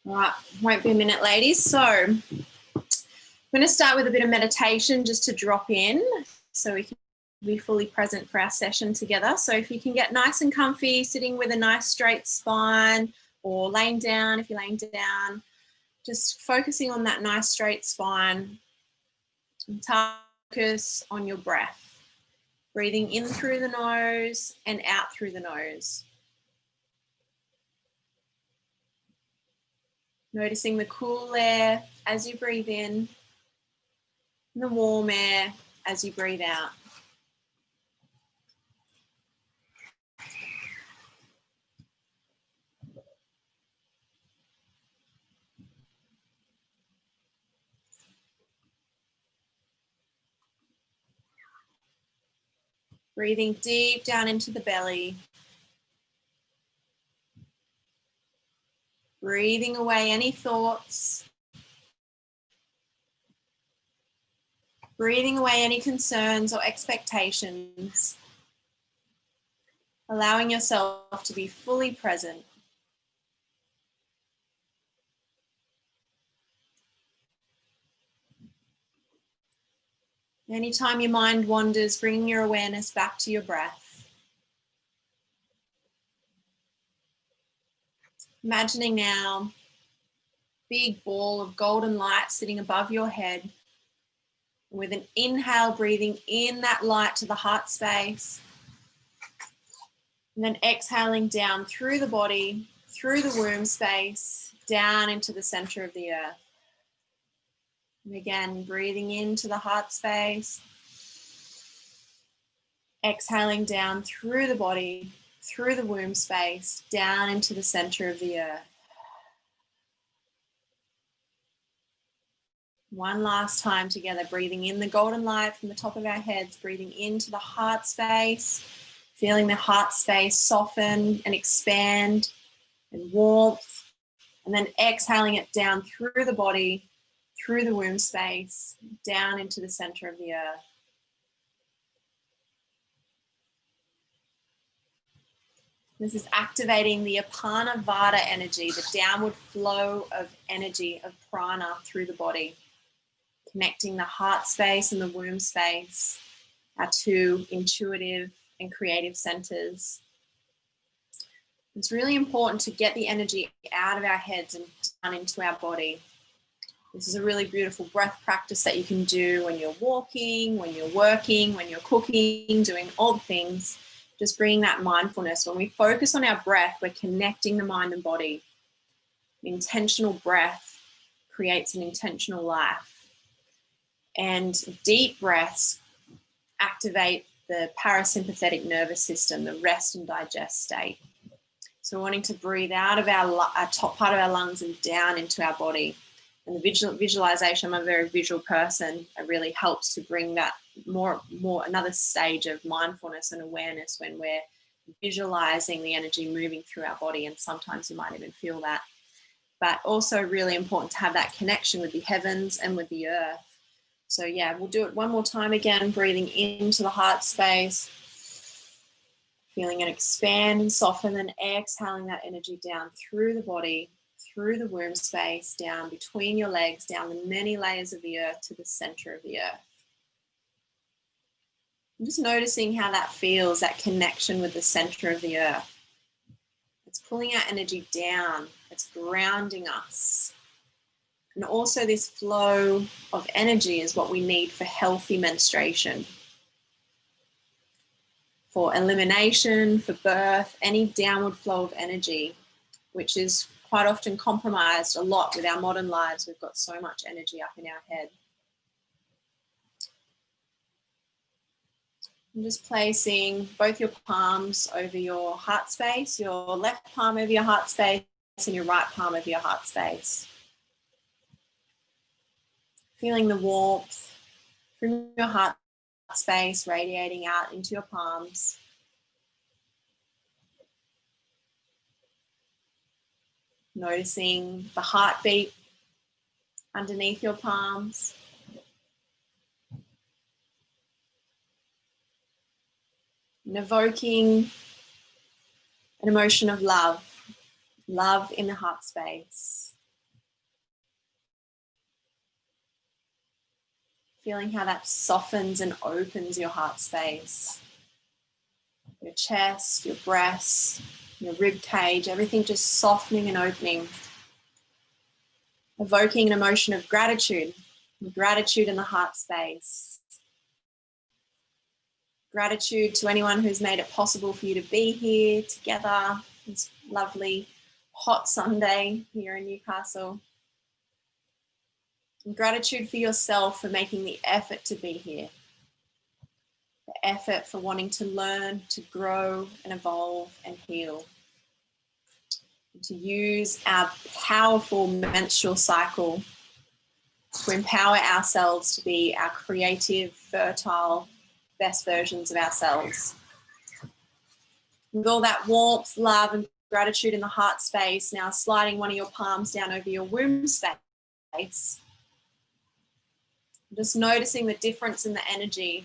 All right, won't be a minute, ladies. So I'm going to start with a bit of meditation just to drop in so we can be fully present for our session together. So if you can get nice and comfy, sitting with a nice straight spine or laying down, if you're laying down, just focusing on that nice straight spine and focus on your breath. Breathing in through the nose and out through the nose. Noticing the cool air as you breathe in and the warm air as you breathe out. Breathing deep down into the belly. Breathing away any thoughts. Breathing away any concerns or expectations. Allowing yourself to be fully present. Anytime your mind wanders, bringing your awareness back to your breath. Imagining now a big ball of golden light sitting above your head. With an inhale, breathing in that light to the heart space. And then exhaling down through the body, through the womb space, down into the center of the earth. And again, breathing into the heart space. Exhaling down through the body, through the womb space, down into the center of the earth. One last time together, breathing in the golden light from the top of our heads, breathing into the heart space, feeling the heart space soften and expand and warmth, and then exhaling it down through the body, through the womb space, down into the center of the earth. This is activating the Apana Vata energy, the downward flow of energy, of prana through the body. Connecting the heart space and the womb space, our two intuitive and creative centers. It's really important to get the energy out of our heads and down into our body. This is a really beautiful breath practice that you can do when you're walking, when you're working, when you're cooking, doing all the things. Just bringing that mindfulness. When we focus on our breath, we're connecting the mind and body. An intentional breath creates an intentional life. And deep breaths activate the parasympathetic nervous system, the rest and digest state. So we're wanting to breathe out of our top part of our lungs and down into our body. And the visualization, I'm a very visual person, it really helps to bring that more another stage of mindfulness and awareness when we're visualizing the energy moving through our body. And sometimes you might even feel that. But also really important to have that connection with the heavens and with the earth. So yeah, we'll do it one more time again, breathing into the heart space, feeling it expand and soften, and exhaling that energy down through the body, through the womb space, down between your legs, down the many layers of the earth to the center of the earth. I'm just noticing how that feels, that connection with the center of the earth. It's pulling our energy down, it's grounding us. And also this flow of energy is what we need for healthy menstruation, for elimination, for birth, any downward flow of energy, which is quite often compromised a lot with our modern lives. We've got so much energy up in our head. I'm just placing both your palms over your heart space, your left palm over your heart space and your right palm over your heart space. Feeling the warmth from your heart space radiating out into your palms. Noticing the heartbeat underneath your palms. And evoking an emotion of love, love in the heart space. Feeling how that softens and opens your heart space. Your chest, your breasts, your rib cage, everything just softening and opening. Evoking an emotion of gratitude in the heart space. Gratitude to anyone who's made it possible for you to be here together. It's lovely hot Sunday here in Newcastle. And gratitude for yourself for making the effort to be here. The effort for wanting to learn, to grow and evolve and heal. And to use our powerful menstrual cycle to empower ourselves to be our creative, fertile, best versions of ourselves. With all that warmth, love, and gratitude in the heart space, now sliding one of your palms down over your womb space. Just noticing the difference in the energy.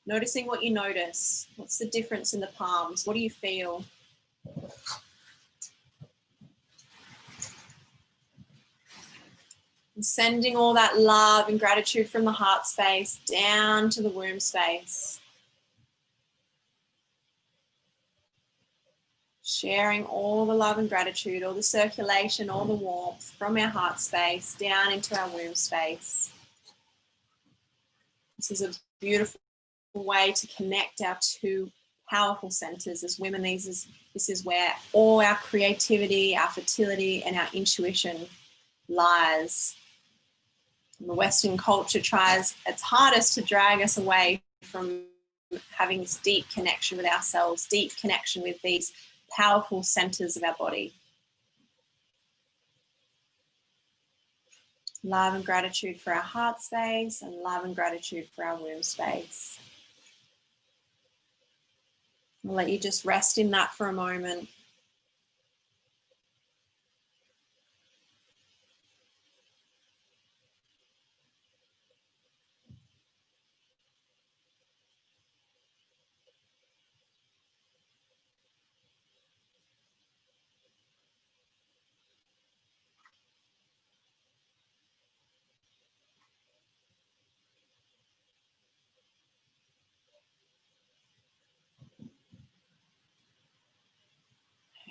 Noticing what you notice. What's the difference in the palms? What do you feel? And sending all that love and gratitude from the heart space down to the womb space. Sharing all the love and gratitude, all the circulation, all the warmth from our heart space down into our womb space. This is a beautiful way to connect our two powerful centers as women. This is where all our creativity, our fertility, and our intuition lies. And the Western culture tries its hardest to drag us away from having this deep connection with ourselves, deep connection with these powerful centers of our body. Love and gratitude for our heart space and love and gratitude for our womb space. I'll let you just rest in that for a moment.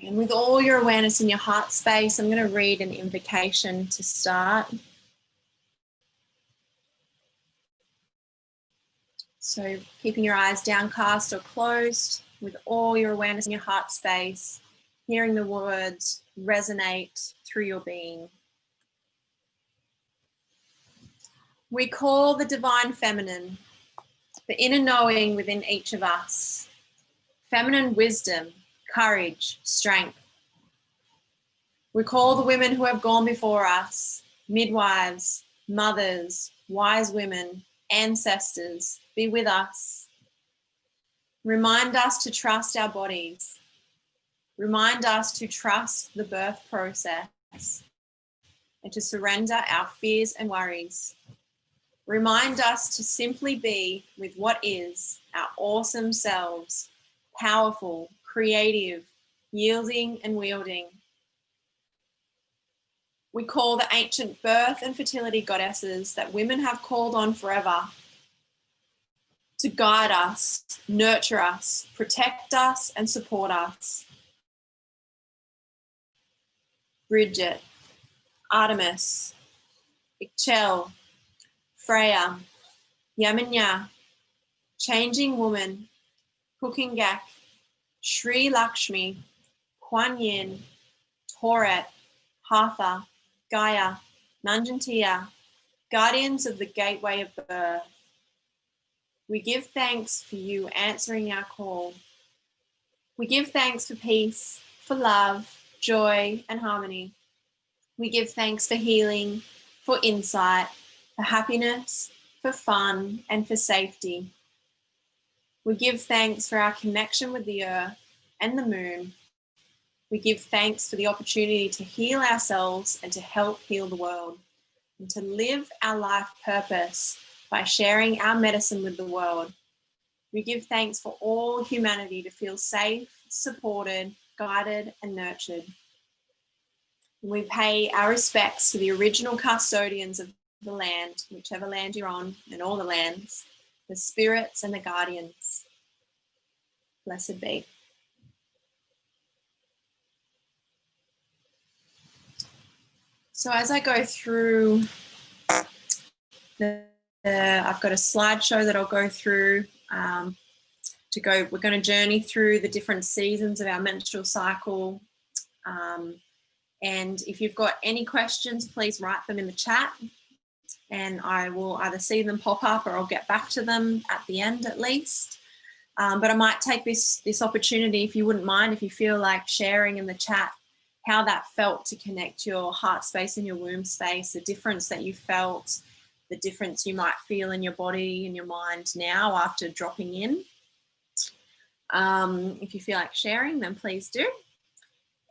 And with all your awareness in your heart space, I'm going to read an invocation to start. So keeping your eyes downcast or closed, with all your awareness in your heart space, hearing the words resonate through your being. We call the divine feminine, the inner knowing within each of us, feminine wisdom, courage, strength. We call the women who have gone before us, midwives, mothers, wise women, ancestors, be with us. Remind us to trust our bodies. Remind us to trust the birth process and to surrender our fears and worries. Remind us to simply be with what is, our awesome selves, powerful, creative, yielding and wielding. We call the ancient birth and fertility goddesses that women have called on forever to guide us, nurture us, protect us, and support us. Bridget, Artemis, Ixchel, Freya, Yamanya, Changing Woman, Kukingak, Sri Lakshmi, Kuan Yin, Toret, Hatha, Gaia, Nanjantia, guardians of the gateway of birth. We give thanks for you answering our call. We give thanks for peace, for love, joy, and harmony. We give thanks for healing, for insight, for happiness, for fun, and for safety. We give thanks for our connection with the earth and the moon. We give thanks for the opportunity to heal ourselves and to help heal the world, and to live our life purpose by sharing our medicine with the world. We give thanks for all humanity to feel safe, supported, guided, and nurtured. And we pay our respects to the original custodians of the land, whichever land you're on, and all the lands, the spirits and the guardians. Blessed be. So as I go through I've got a slideshow that I'll go through we're going to journey through the different seasons of our menstrual cycle. And if you've got any questions, please write them in the chat and I will either see them pop up or I'll get back to them at the end at least. But I might take this opportunity, if you wouldn't mind, if you feel like sharing in the chat how that felt to connect your heart space and your womb space, the difference that you felt, the difference you might feel in your body and your mind now after dropping in. If you feel like sharing, then please do.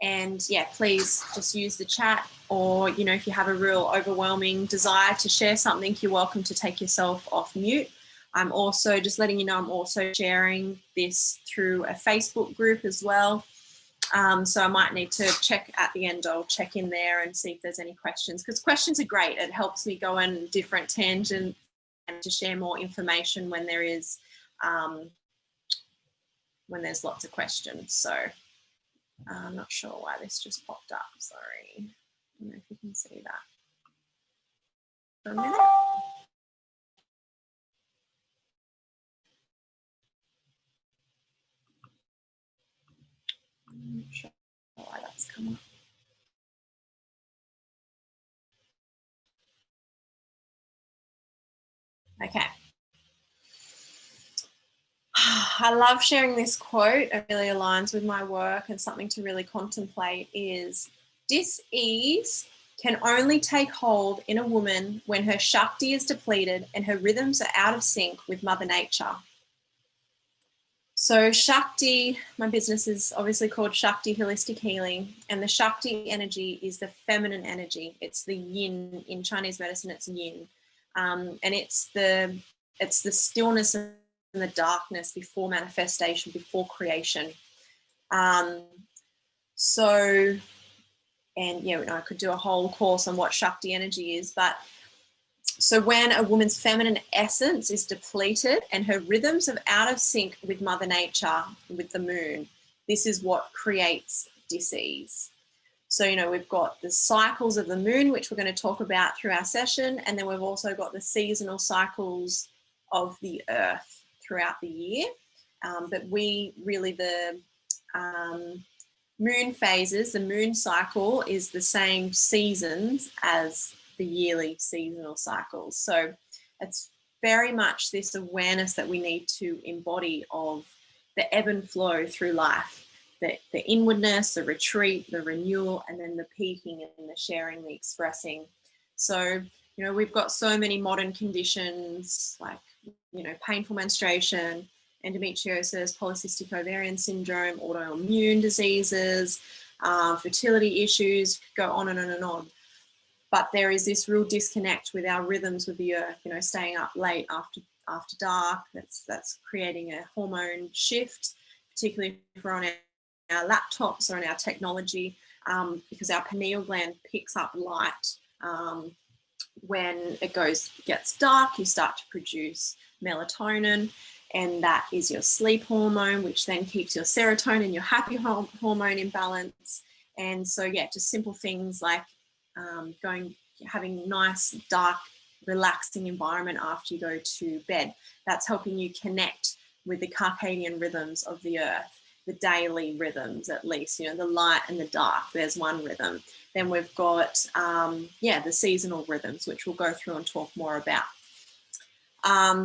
And yeah, please just use the chat, or, you know, if you have a real overwhelming desire to share something, you're welcome to take yourself off mute. I'm also just letting you know I'm also sharing this through a Facebook group as well. So I might need to check at the end, I'll check in there and see if there's any questions, because questions are great. It helps me go in different tangents and to share more information when there is, when there's lots of questions. So I'm not sure why this just popped up, sorry. I don't know if you can see that for a minute. I'm not sure why that's come up. Okay. I love sharing this quote. It really aligns with my work, and something to really contemplate is, dis-ease can only take hold in a woman when her Shakti is depleted and her rhythms are out of sync with Mother Nature. So Shakti, my business is obviously called Shakti Holistic Healing, and the Shakti energy is the feminine energy. It's the yin. In Chinese medicine, it's yin. And it's the stillness and the darkness before manifestation, before creation. And yeah, I could do a whole course on what Shakti energy is, but so when a woman's feminine essence is depleted and her rhythms are out of sync with Mother Nature, with the moon, this is what creates dis-ease. So, you know, we've got the cycles of the moon, which we're going to talk about through our session, and then we've also got the seasonal cycles of the earth throughout the year. But the moon phases, the moon cycle is the same seasons as the yearly seasonal cycles. So it's very much this awareness that we need to embody of the ebb and flow through life, the inwardness, the retreat, the renewal, and then the peaking and the sharing, the expressing. So, you know, we've got so many modern conditions like, you know, painful menstruation, endometriosis, polycystic ovarian syndrome, autoimmune diseases, fertility issues, go on and on and on. But there is this real disconnect with our rhythms with the earth, you know, staying up late after dark. That's creating a hormone shift, particularly if we're on our laptops or on our technology, because our pineal gland picks up light. When it gets dark, you start to produce melatonin, and that is your sleep hormone, which then keeps your serotonin, your happy hormone in balance. And so, yeah, just simple things like having nice, dark, relaxing environment after you go to bed. That's helping you connect with the circadian rhythms of the earth, the daily rhythms, at least, you know, the light and the dark. There's one rhythm. Then we've got, the seasonal rhythms, which we'll go through and talk more about.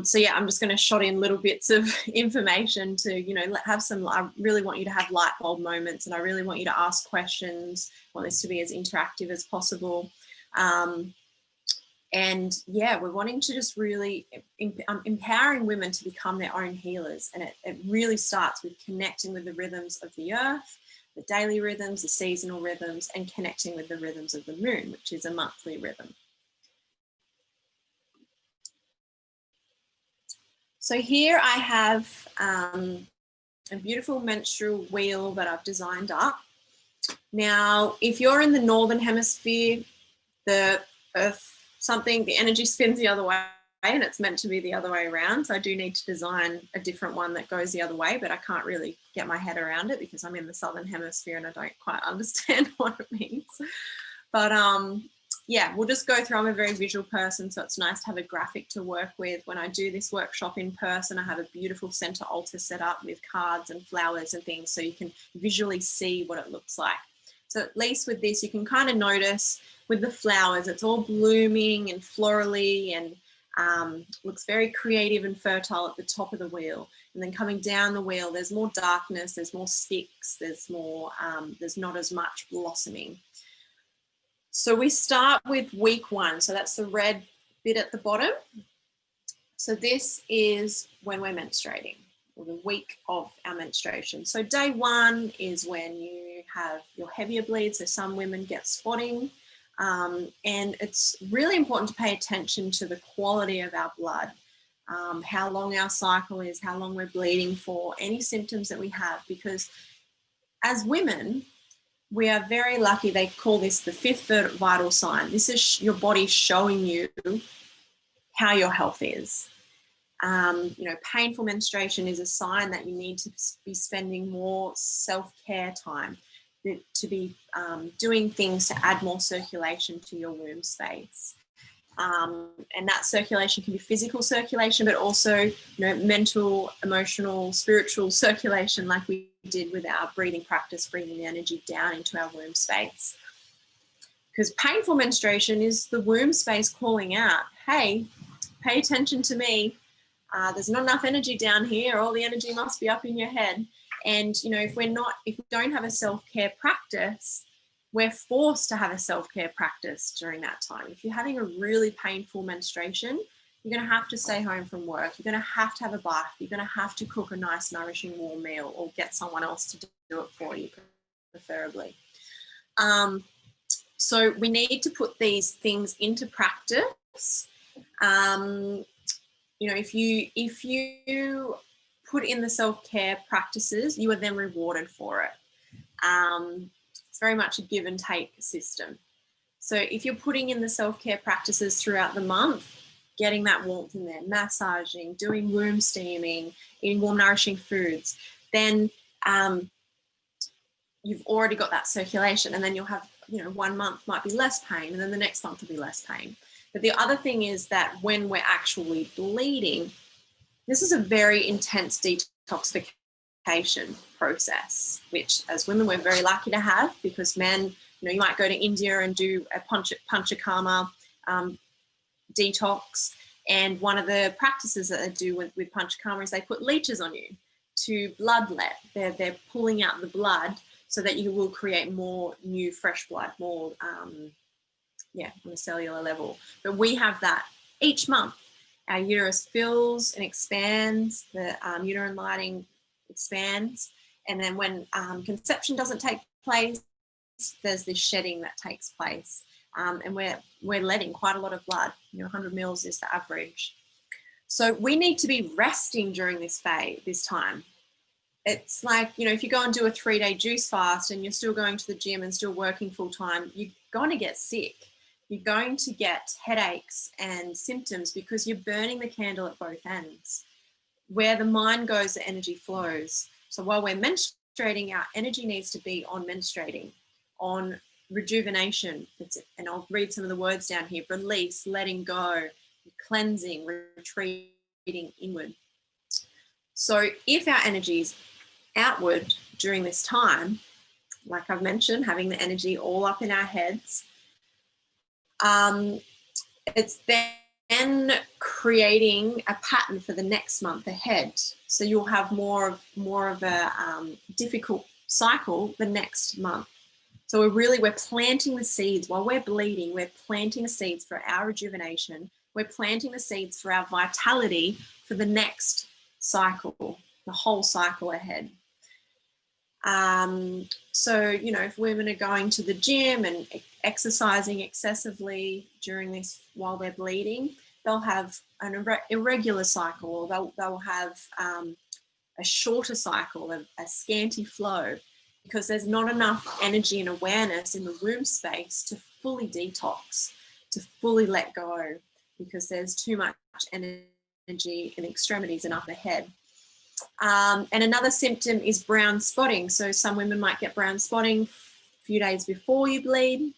So yeah, I'm just going to shot in little bits of information to, you know, I really want you to have light bulb moments, and I really want you to ask questions. I want this to be as interactive as possible. And yeah, we're wanting to just really empowering women to become their own healers. And it really starts with connecting with the rhythms of the earth, the daily rhythms, the seasonal rhythms, and connecting with the rhythms of the moon, which is a monthly rhythm. So here I have a beautiful menstrual wheel that I've designed up. Now, if you're in the Northern Hemisphere, the Earth the energy spins the other way, and it's meant to be the other way around. So I do need to design a different one that goes the other way, but I can't really get my head around it because I'm in the Southern Hemisphere and I don't quite understand what it means. But yeah, we'll just go through. I'm a very visual person, so it's nice to have a graphic to work with. When I do this workshop in person, I have a beautiful center altar set up with cards and flowers and things, so you can visually see what it looks like. So at least with this, you can kind of notice with the flowers, it's all blooming and florally and looks very creative and fertile at the top of the wheel. And then coming down the wheel, there's more darkness, there's more sticks, there's not as much blossoming. So we start with week 1. So that's the red bit at the bottom. So this is when we're menstruating, or the week of our menstruation. So day 1 is when you have your heavier bleed. So some women get spotting. And it's really important to pay attention to the quality of our blood, how long our cycle is, how long we're bleeding for, any symptoms that we have, because as women, we are very lucky. They call this the 5th vital sign. This is your body showing you how your health is. Painful menstruation is a sign that you need to be spending more self-care time, to be doing things to add more circulation to your womb space. And that circulation can be physical circulation, but also, mental, emotional, spiritual circulation, like we did with our breathing practice, breathing the energy down into our womb space. Because painful menstruation is the womb space calling out, hey, pay attention to me. There's not enough energy down here. All the energy must be up in your head. And, if we don't have a self-care practice, we're forced to have a self-care practice during that time. If you're having a really painful menstruation, you're going to have to stay home from work. You're going to have a bath. You're going to have to cook a nice, nourishing, warm meal, or get someone else to do it for you, preferably. So we need to put these things into practice. If you put in the self-care practices, you are then rewarded for it. It's very much a give and take system. So if you're putting in the self-care practices throughout the month, getting that warmth in there, massaging, doing womb steaming, eating warm, nourishing foods, then you've already got that circulation, and then you'll have, 1 month might be less pain, and then the next month will be less pain. But the other thing is that when we're actually bleeding, this is a very intense detoxification process, which as women, we're very lucky to have, because men, you might go to India and do a panchakarma detox. And one of the practices that they do with panchakarma is they put leeches on you to bloodlet. They're pulling out the blood so that you will create more new fresh blood, more on a cellular level. But we have that each month. Our uterus fills and expands, the uterine lining expands, and then when conception doesn't take place, there's this shedding that takes place, and we're letting quite a lot of blood. 100 mils is the average. So we need to be resting during this time. It's like, if you go and do a 3-day juice fast and you're still going to the gym and still working full time, you're going to get sick. You're going to get headaches and symptoms because you're burning the candle at both ends. Where the mind goes, the energy flows. So while we're menstruating, our energy needs to be on menstruating, on rejuvenation. And I'll read some of the words down here: release, letting go, cleansing, retreating inward. So if our energy is outward during this time, like I've mentioned, having the energy all up in our heads, it's then creating a pattern for the next month ahead. So you'll have more of a difficult cycle the next month. So we're planting the seeds while we're bleeding. We're planting the seeds for our rejuvenation. We're planting the seeds for our vitality for the next cycle, the whole cycle ahead. So, if women are going to the gym and exercising excessively during this while they're bleeding, they'll have an irregular cycle, or they'll have a shorter cycle, a scanty flow, because there's not enough energy and awareness in the womb space to fully detox, to fully let go, because there's too much energy in the extremities and up ahead. And another symptom is brown spotting. So some women might get brown spotting a few days before you bleed.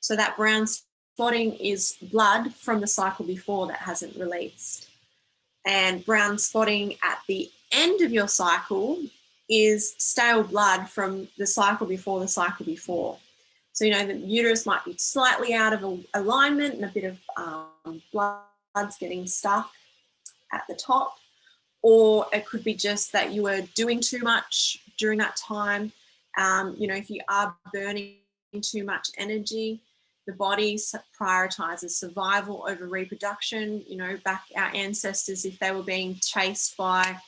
So that brown spotting is blood from the cycle before that hasn't released. And brown spotting at the end of your cycle is stale blood from the cycle before the cycle before. So, you know, the uterus might be slightly out of alignment and a bit of blood's getting stuck at the top. Or it could be just that you were doing too much during that time. You know, if you are burning too much energy, the body prioritizes survival over reproduction. You know, back our ancestors, if they were being chased by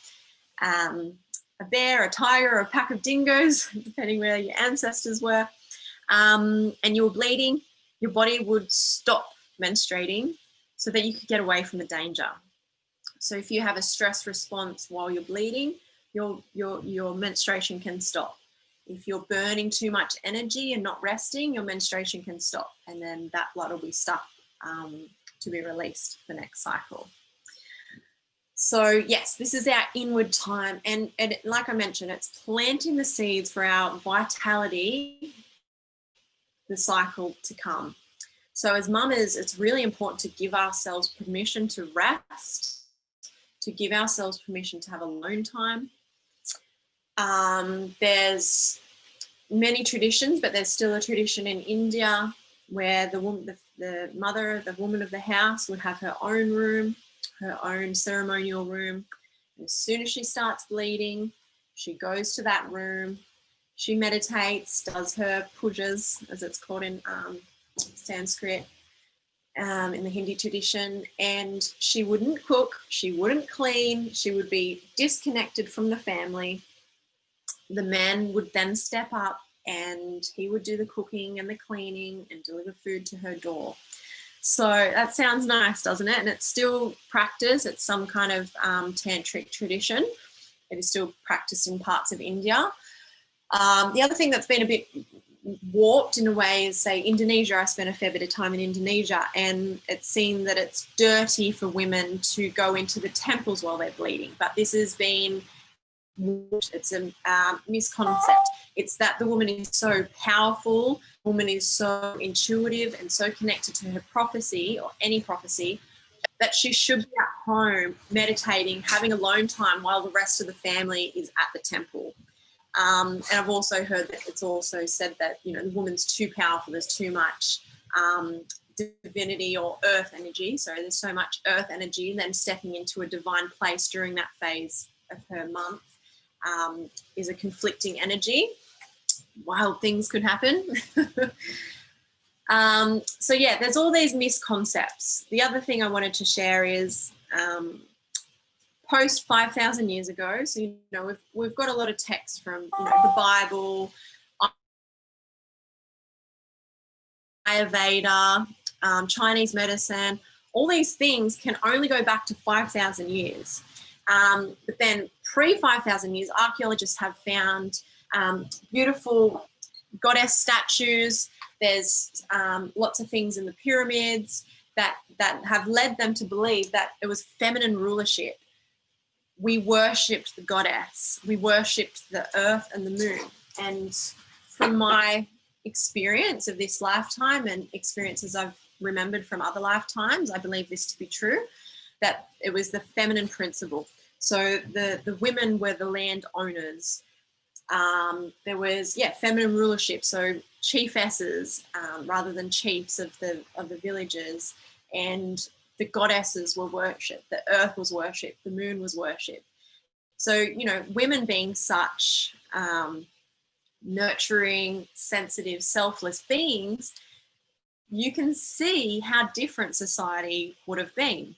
a bear, a tiger, or a pack of dingoes, depending where your ancestors were, and you were bleeding, your body would stop menstruating so that you could get away from the danger. So if you have a stress response while you're bleeding, your menstruation can stop. If you're burning too much energy and not resting, your menstruation can stop, and then that blood will be stuck to be released for the next cycle. So yes, this is our inward time, and like I mentioned, it's planting the seeds for our vitality, the cycle to come. So as mamas, it's really important to give ourselves permission to rest, to give ourselves permission to have alone time. There's many traditions, but there's still a tradition in India where the woman, the mother, the woman of the house would have her own room, her own ceremonial room. And as soon as she starts bleeding, she goes to that room, she meditates, does her pujas, as it's called in Sanskrit, in the Hindi tradition, and she wouldn't cook, she wouldn't clean, she would be disconnected from the family. The man would then step up and he would do the cooking and the cleaning and deliver food to her door. So that sounds nice, doesn't it? And it's still practiced. It's some kind of tantric tradition. It is still practiced in parts of India. The other thing that's been a bit warped in a way is, say, Indonesia. I spent a fair bit of time in Indonesia, and it's seen that it's dirty for women to go into the temples while they're bleeding. But this has been, it's a misconcept. It's that the woman is so powerful, the woman is so intuitive and so connected to her prophecy, or any prophecy, that she should be at home meditating, having alone time while the rest of the family is at the temple. And I've also heard that it's also said that, you know, the woman's too powerful, there's too much divinity or earth energy. So there's so much earth energy, then stepping into a divine place during that phase of her month is a conflicting energy. Wild things could happen. So yeah, there's all these misconcepts. The other thing I wanted to share is post 5,000 years ago. So, you know, we've got a lot of text from, you know, the Bible, Ayurveda, Chinese medicine. All these things can only go back to 5,000 years. But then pre-5,000 years, archaeologists have found beautiful goddess statues. There's lots of things in the pyramids that have led them to believe that it was feminine rulership. We worshipped the goddess. We worshipped the earth and the moon. And from my experience of this lifetime and experiences I've remembered from other lifetimes, I believe this to be true, that it was the feminine principle. So the women were the land owners. There was, feminine rulership. So chiefesses rather than chiefs of the villages, and the goddesses were worshipped. The earth was worshipped. The moon was worshipped. So, you know, women being such nurturing, sensitive, selfless beings, you can see how different society would have been.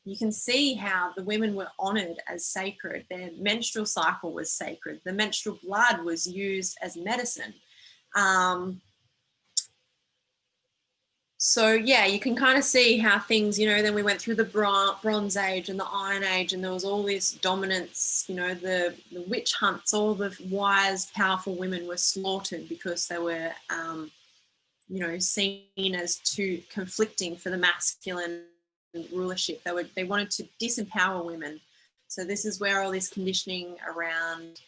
You can see how the women were honoured as sacred. Their menstrual cycle was sacred. The menstrual blood was used as medicine. So, yeah, you can kind of see how things, you know, then we went through the Bronze Age and the Iron Age, and there was all this dominance, you know, the witch hunts, all the wise, powerful women were slaughtered because they were seen as too conflicting for the masculine rulership. They wanted to disempower women. So this is where all this conditioning around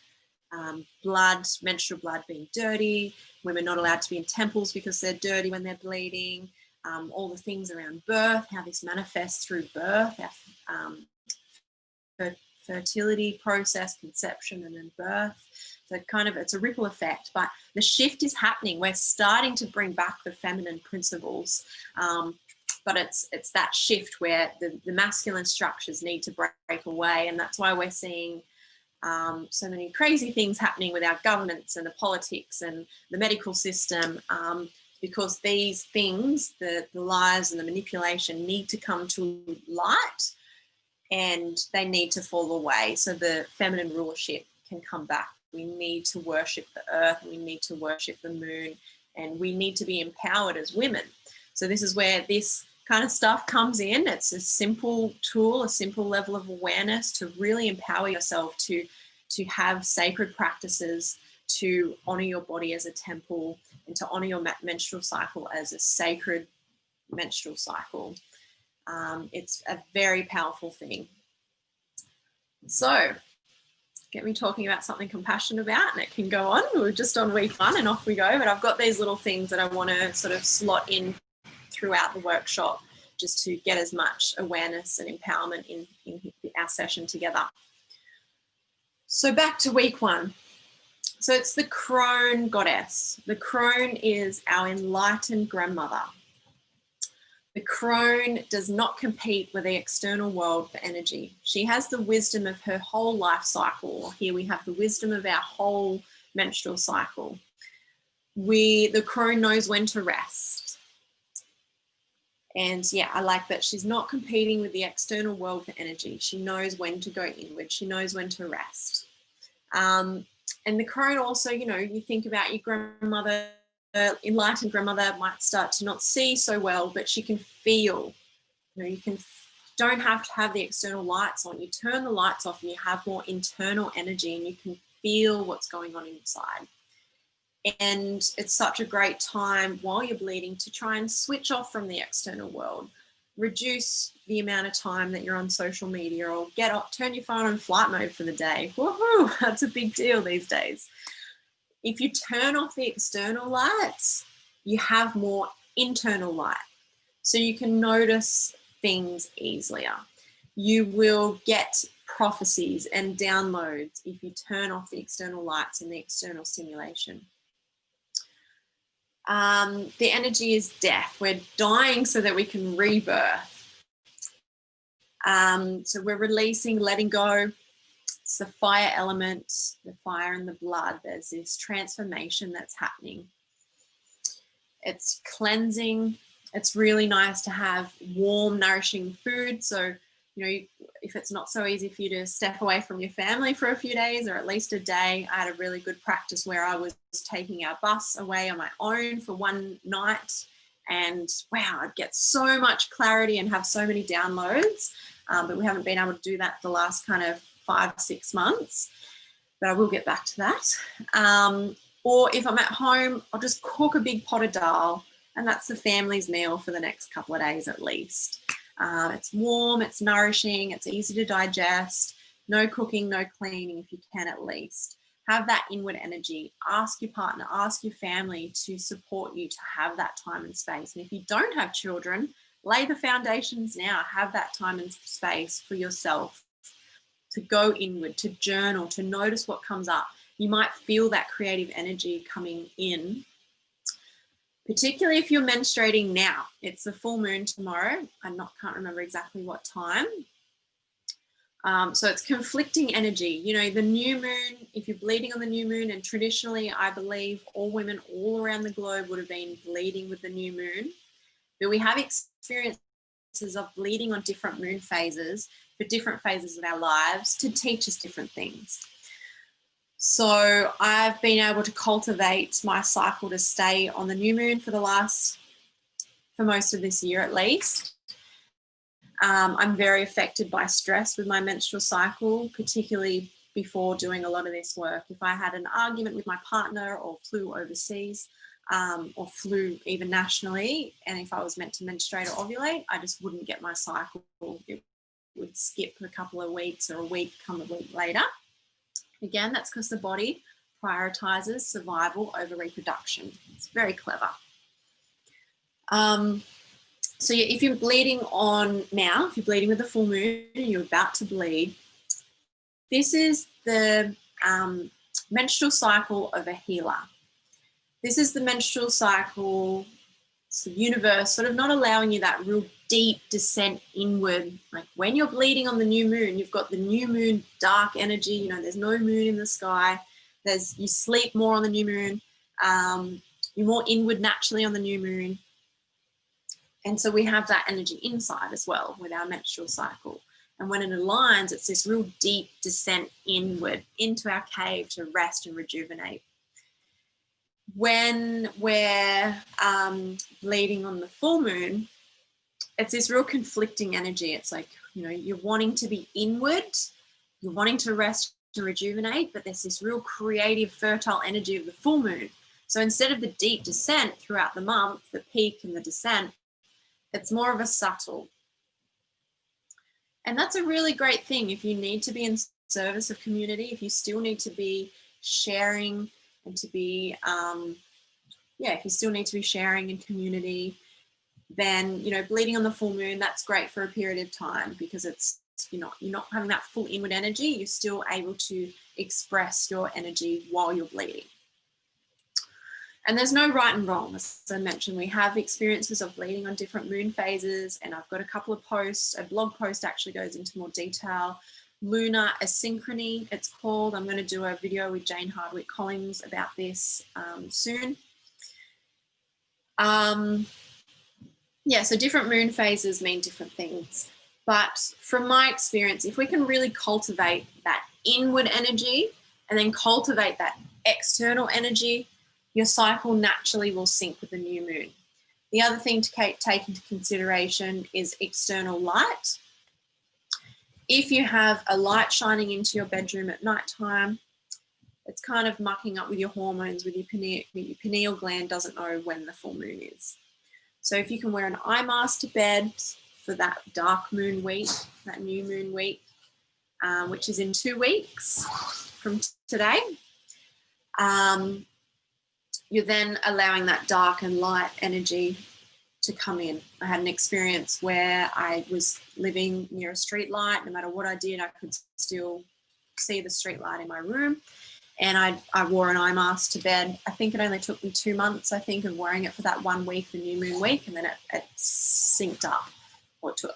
menstrual blood being dirty, women not allowed to be in temples because they're dirty when they're bleeding, all the things around birth, how this manifests through birth, our fertility process, conception, and then birth. So it's a ripple effect, but the shift is happening. We're starting to bring back the feminine principles, but it's that shift where the masculine structures need to break away, and that's why we're seeing so many crazy things happening with our governments and the politics and the medical system, because these things, the lies and the manipulation, need to come to light, and they need to fall away so the feminine rulership can come back. We need to worship the earth, we need to worship the moon, and we need to be empowered as women. So this is where this kind of stuff comes in. It's a simple tool, a simple level of awareness to really empower yourself to have sacred practices, to honor your body as a temple, and to honor your menstrual cycle as a sacred menstrual cycle. It's a very powerful thing. So get me talking about something I'm passionate about, and it can go on. We're just on week 1 and off we go, but I've got these little things that I want to sort of slot in throughout the workshop just to get as much awareness and empowerment in our session together. So back to week 1. So it's the crone goddess. The crone is our enlightened grandmother. The crone does not compete with the external world for energy. She has the wisdom of her whole life cycle. Here we have the wisdom of our whole menstrual cycle. The crone knows when to rest. And yeah, I like that she's not competing with the external world for energy. She knows when to go inward. She knows when to rest. And the crone also, you think about your grandmother, enlightened grandmother might start to not see so well, but she can feel. Don't have to have the external lights on. You turn the lights off and you have more internal energy, and you can feel what's going on inside. And it's such a great time while you're bleeding to try and switch off from the external world. Reduce the amount of time that you're on social media, or turn your phone on flight mode for the day. Woohoo! That's a big deal these days. If you turn off the external lights, you have more internal light. So you can notice things easier. You will get prophecies and downloads if you turn off the external lights and the external stimulation. The energy is death. We're dying so that we can rebirth. So we're releasing, letting go. It's the fire element, the fire in the blood. There's this transformation that's happening. It's cleansing. It's really nice to have warm, nourishing food. So, if it's not so easy for you to step away from your family for a few days, or at least a day, I had a really good practice where I was taking our bus away on my own for one night. And wow, I'd get so much clarity and have so many downloads. But we haven't been able to do that the last kind of 5-6 months, but I will get back to that. Or if I'm at home, I'll just cook a big pot of dal, and that's the family's meal for the next couple of days at least. It's warm, it's nourishing, it's easy to digest. No cooking, no cleaning if you can at least. Have that inward energy. Ask your partner, ask your family to support you to have that time and space. And if you don't have children, lay the foundations now. Have that time and space for yourself to go inward, to journal, to notice what comes up. You might feel that creative energy coming in, particularly if you're menstruating now. It's the full moon tomorrow. I can't remember exactly what time. So it's conflicting energy. The new moon, if you're bleeding on the new moon, and traditionally I believe all women all around the globe would have been bleeding with the new moon, but we have experiences of bleeding on different moon phases for different phases of our lives to teach us different things. So I've been able to cultivate my cycle to stay on the new moon for most of this year at least. I'm very affected by stress with my menstrual cycle, particularly before doing a lot of this work. If I had an argument with my partner or flew overseas, or flu even nationally. And if I was meant to menstruate or ovulate, I just wouldn't get my cycle. It would skip a couple of weeks or a week, come a week later. Again, that's because the body prioritizes survival over reproduction. It's very clever. So if you're bleeding on now, if you're bleeding with the full moon and you're about to bleed, this is the menstrual cycle of a healer. This is the menstrual cycle, it's the universe sort of not allowing you that real deep descent inward. Like when you're bleeding on the new moon, you've got the new moon dark energy, you know, there's no moon in the sky. You sleep more on the new moon. You're more inward naturally on the new moon. And so we have that energy inside as well with our menstrual cycle. And when it aligns, it's this real deep descent inward into our cave to rest and rejuvenate. When we're bleeding on the full moon, it's this real conflicting energy. It's like, you know, you're wanting to be inward, you're wanting to rest and rejuvenate, but there's this real creative, fertile energy of the full moon. So instead of the deep descent throughout the month, the peak and the descent, it's more of a subtle. And that's a really great thing if you need to be in service of community, if you still need to be sharing and to be, if you still need to be sharing in community, then, you know, bleeding on the full moon, that's great for a period of time because it's, you're not having that full inward energy. You're still able to express your energy while you're bleeding. And there's no right and wrong. As I mentioned, we have experiences of bleeding on different moon phases, and I've got a couple of posts. A blog post actually goes into more detail. Lunar asynchrony, it's called. I'm going to do a video with Jane Hardwick Collins about this soon. So different moon phases mean different things. But from my experience, if we can really cultivate that inward energy and then cultivate that external energy, your cycle naturally will sync with the new moon. The other thing to take into consideration is external light. If you have a light shining into your bedroom at nighttime, it's kind of mucking up with your hormones, with your pineal gland doesn't know when the full moon is. So if you can wear an eye mask to bed for that dark moon week, that new moon week, which is in 2 weeks from today, you're then allowing that dark and light energy to come in. I had an experience where I was living near a street light. No matter what I did, I could still see the street light in my room. And I wore an eye mask to bed. I think it only took me 2 months, of wearing it for that 1 week, the new moon week, and then it synced up. Or it took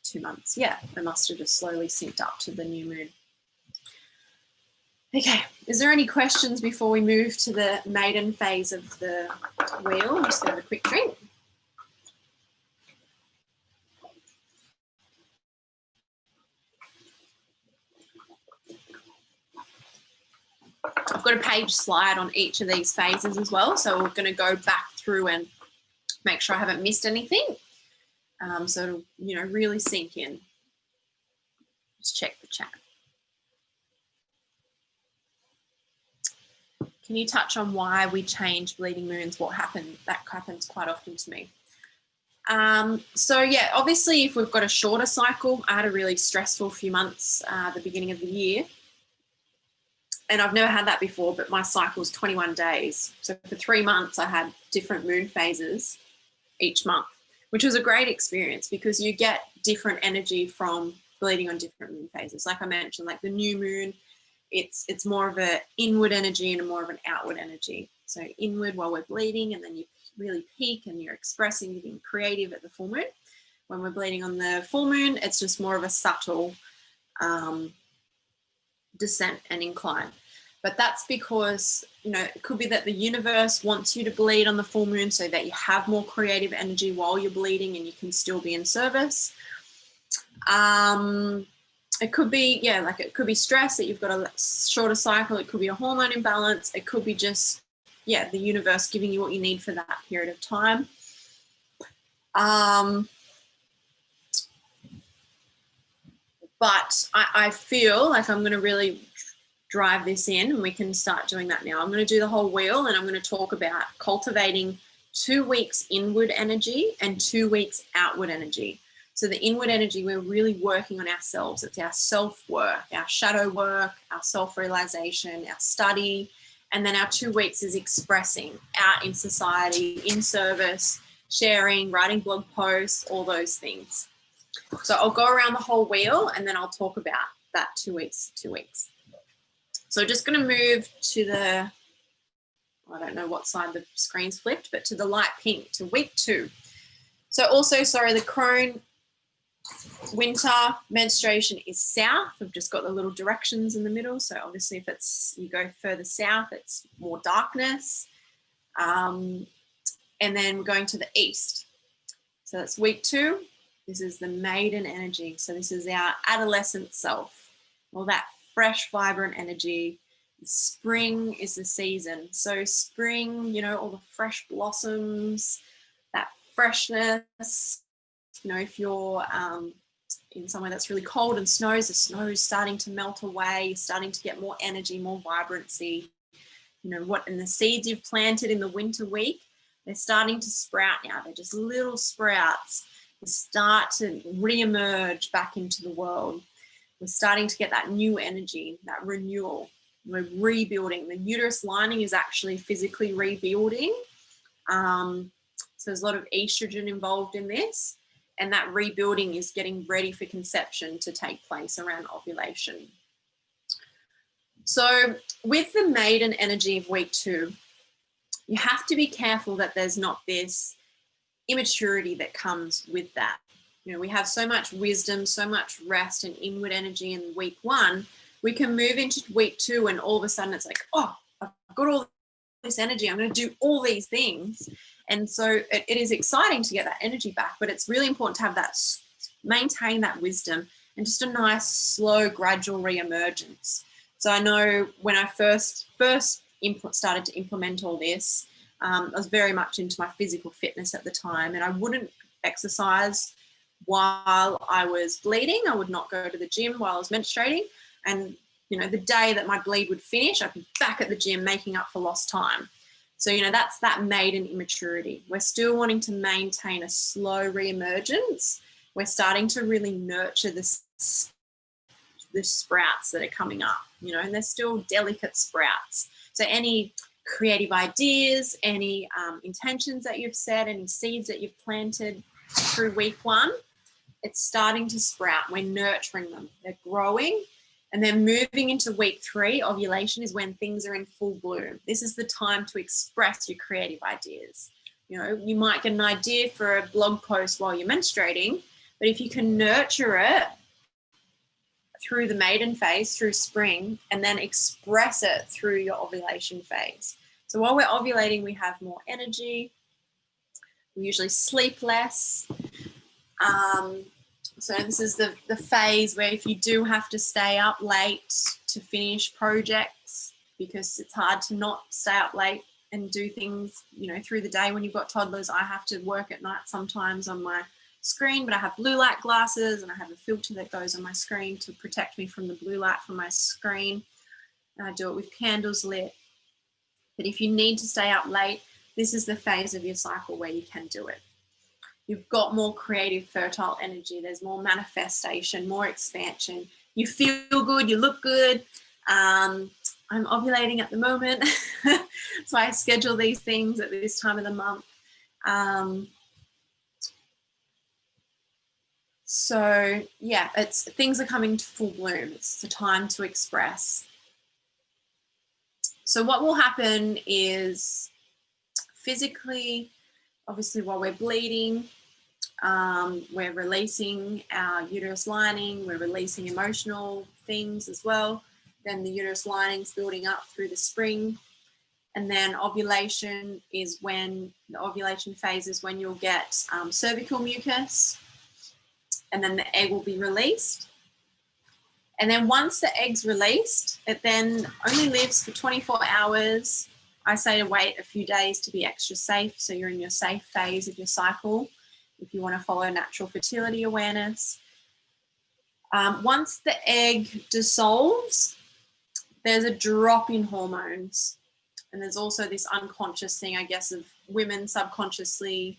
2 months. Yeah, it must have just slowly synced up to the new moon. Okay, is there any questions before we move to the maiden phase of the wheel? I'm just going to have a quick drink. I've got a page slide on each of these phases as well, so we're going to go back through and make sure I haven't missed anything. So it'll, really sink in. Just check the chat. Can you touch on why we change bleeding moons? What happened? That happens quite often to me. Obviously if we've got a shorter cycle, I had a really stressful few months at the beginning of the year. And I've never had that before, but my cycle is 21 days. So for 3 months, I had different moon phases each month, which was a great experience because you get different energy from bleeding on different moon phases. Like I mentioned, like the new moon, it's more of an inward energy and more of an outward energy. So inward while we're bleeding, and then you really peak and you're expressing, you're being creative at the full moon. When we're bleeding on the full moon, it's just more of a subtle descent and incline. But that's because, it could be that the universe wants you to bleed on the full moon so that you have more creative energy while you're bleeding and you can still be in service. It could be, it could be stress that you've got a shorter cycle. It could be a hormone imbalance. It could be just, the universe giving you what you need for that period of time. But I feel like I'm going to really drive this in, and we can start doing that now. I'm going to do the whole wheel, and I'm going to talk about cultivating 2 weeks inward energy and 2 weeks outward energy. So the inward energy, we're really working on ourselves. It's our self-work, our shadow work, our self-realization, our study. And then our 2 weeks is expressing out in society, in service, sharing, writing blog posts, all those things. So I'll go around the whole wheel, and then I'll talk about that 2 weeks, 2 weeks. So just going to move to the, I don't know what side the screen's flipped, but to the light pink, to week 2. So also, sorry, the crone winter menstruation is south. I've just got the little directions in the middle. So obviously if it's, you go further south, it's more darkness. And then we're going to the east. So that's week 2. This is the maiden energy. So this is our adolescent self, all that fresh, vibrant energy. Spring is the season. So spring, you know, all the fresh blossoms, that freshness. You know, if you're in somewhere that's really cold and snows, the snow is starting to melt away, starting to get more energy, more vibrancy. You know, and the seeds you've planted in the winter week, they're starting to sprout now. They're just little sprouts. They start to re-emerge back into the world. We're starting to get that new energy, that renewal. We're rebuilding. The uterus lining is actually physically rebuilding. So there's a lot of estrogen involved in this. And that rebuilding is getting ready for conception to take place around ovulation. So with the maiden energy of week 2, you have to be careful that there's not this immaturity that comes with that. You know, we have so much wisdom, so much rest and inward energy in week 1. We can move into week 2 and all of a sudden it's like, oh, I've got all this energy. I'm going to do all these things. And so it is exciting to get that energy back, but it's really important to have that, maintain that wisdom and just a nice, slow, gradual re-emergence. So I know when I first started to implement all this, I was very much into my physical fitness at the time, and I wouldn't exercise while I was bleeding. I would not go to the gym while I was menstruating. And, you know, the day that my bleed would finish, I'd be back at the gym making up for lost time. So, you know, that's that maiden immaturity. We're still wanting to maintain a slow re-emergence. We're starting to really nurture the sprouts that are coming up, you know, and they're still delicate sprouts. So any creative ideas, any intentions that you've set, any seeds that you've planted through week 1, it's starting to sprout. We're nurturing them. They're growing. And then moving into week 3, ovulation is when things are in full bloom. This is the time to express your creative ideas. You know, you might get an idea for a blog post while you're menstruating, but if you can nurture it through the maiden phase, through spring, and then express it through your ovulation phase. So while we're ovulating, we have more energy. We usually sleep less. So this is the phase where if you do have to stay up late to finish projects, because it's hard to not stay up late and do things, you know, through the day when you've got toddlers. I have to work at night sometimes on my screen, but I have blue light glasses and I have a filter that goes on my screen to protect me from the blue light from my screen. And I do it with candles lit. But if you need to stay up late, this is the phase of your cycle where you can do it. You've got more creative, fertile energy. There's more manifestation, more expansion. You feel good, you look good. I'm ovulating at the moment, so I schedule these things at this time of the month. So yeah, things are coming to full bloom. It's the time to express. So what will happen is physically, obviously while we're bleeding, we're releasing our uterus lining, we're releasing emotional things as well. Then the uterus lining's building up through the spring. And then ovulation is when, the ovulation phase is when you'll get cervical mucus, and then the egg will be released. And then once the egg's released, it then only lives for 24 hours. I say to wait a few days to be extra safe, so you're in your safe phase of your cycle if you want to follow natural fertility awareness. Once the egg dissolves, there's a drop in hormones. And there's also this unconscious thing, I guess, of women subconsciously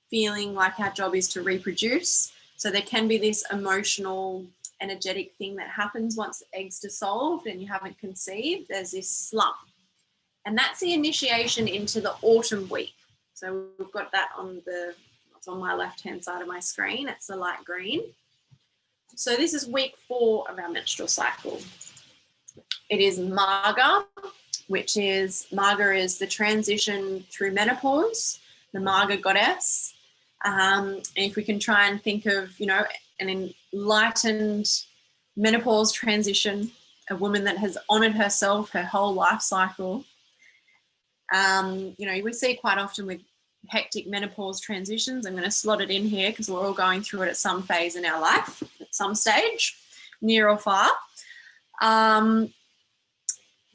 feeling like our job is to reproduce. So there can be this emotional, energetic thing that happens once the egg's dissolved and you haven't conceived. There's this slump. And that's the initiation into the autumn week. So we've got that on it's on my left-hand side of my screen. It's the light green. So this is week 4 of our menstrual cycle. It is Marga, which is the transition through menopause, the Marga goddess. And if we can try and think of, an enlightened menopause transition, a woman that has honored herself her whole life cycle. We see quite often with hectic menopause transitions. I'm going to slot it in here because we're all going through it at some phase in our life, at some stage, near or far.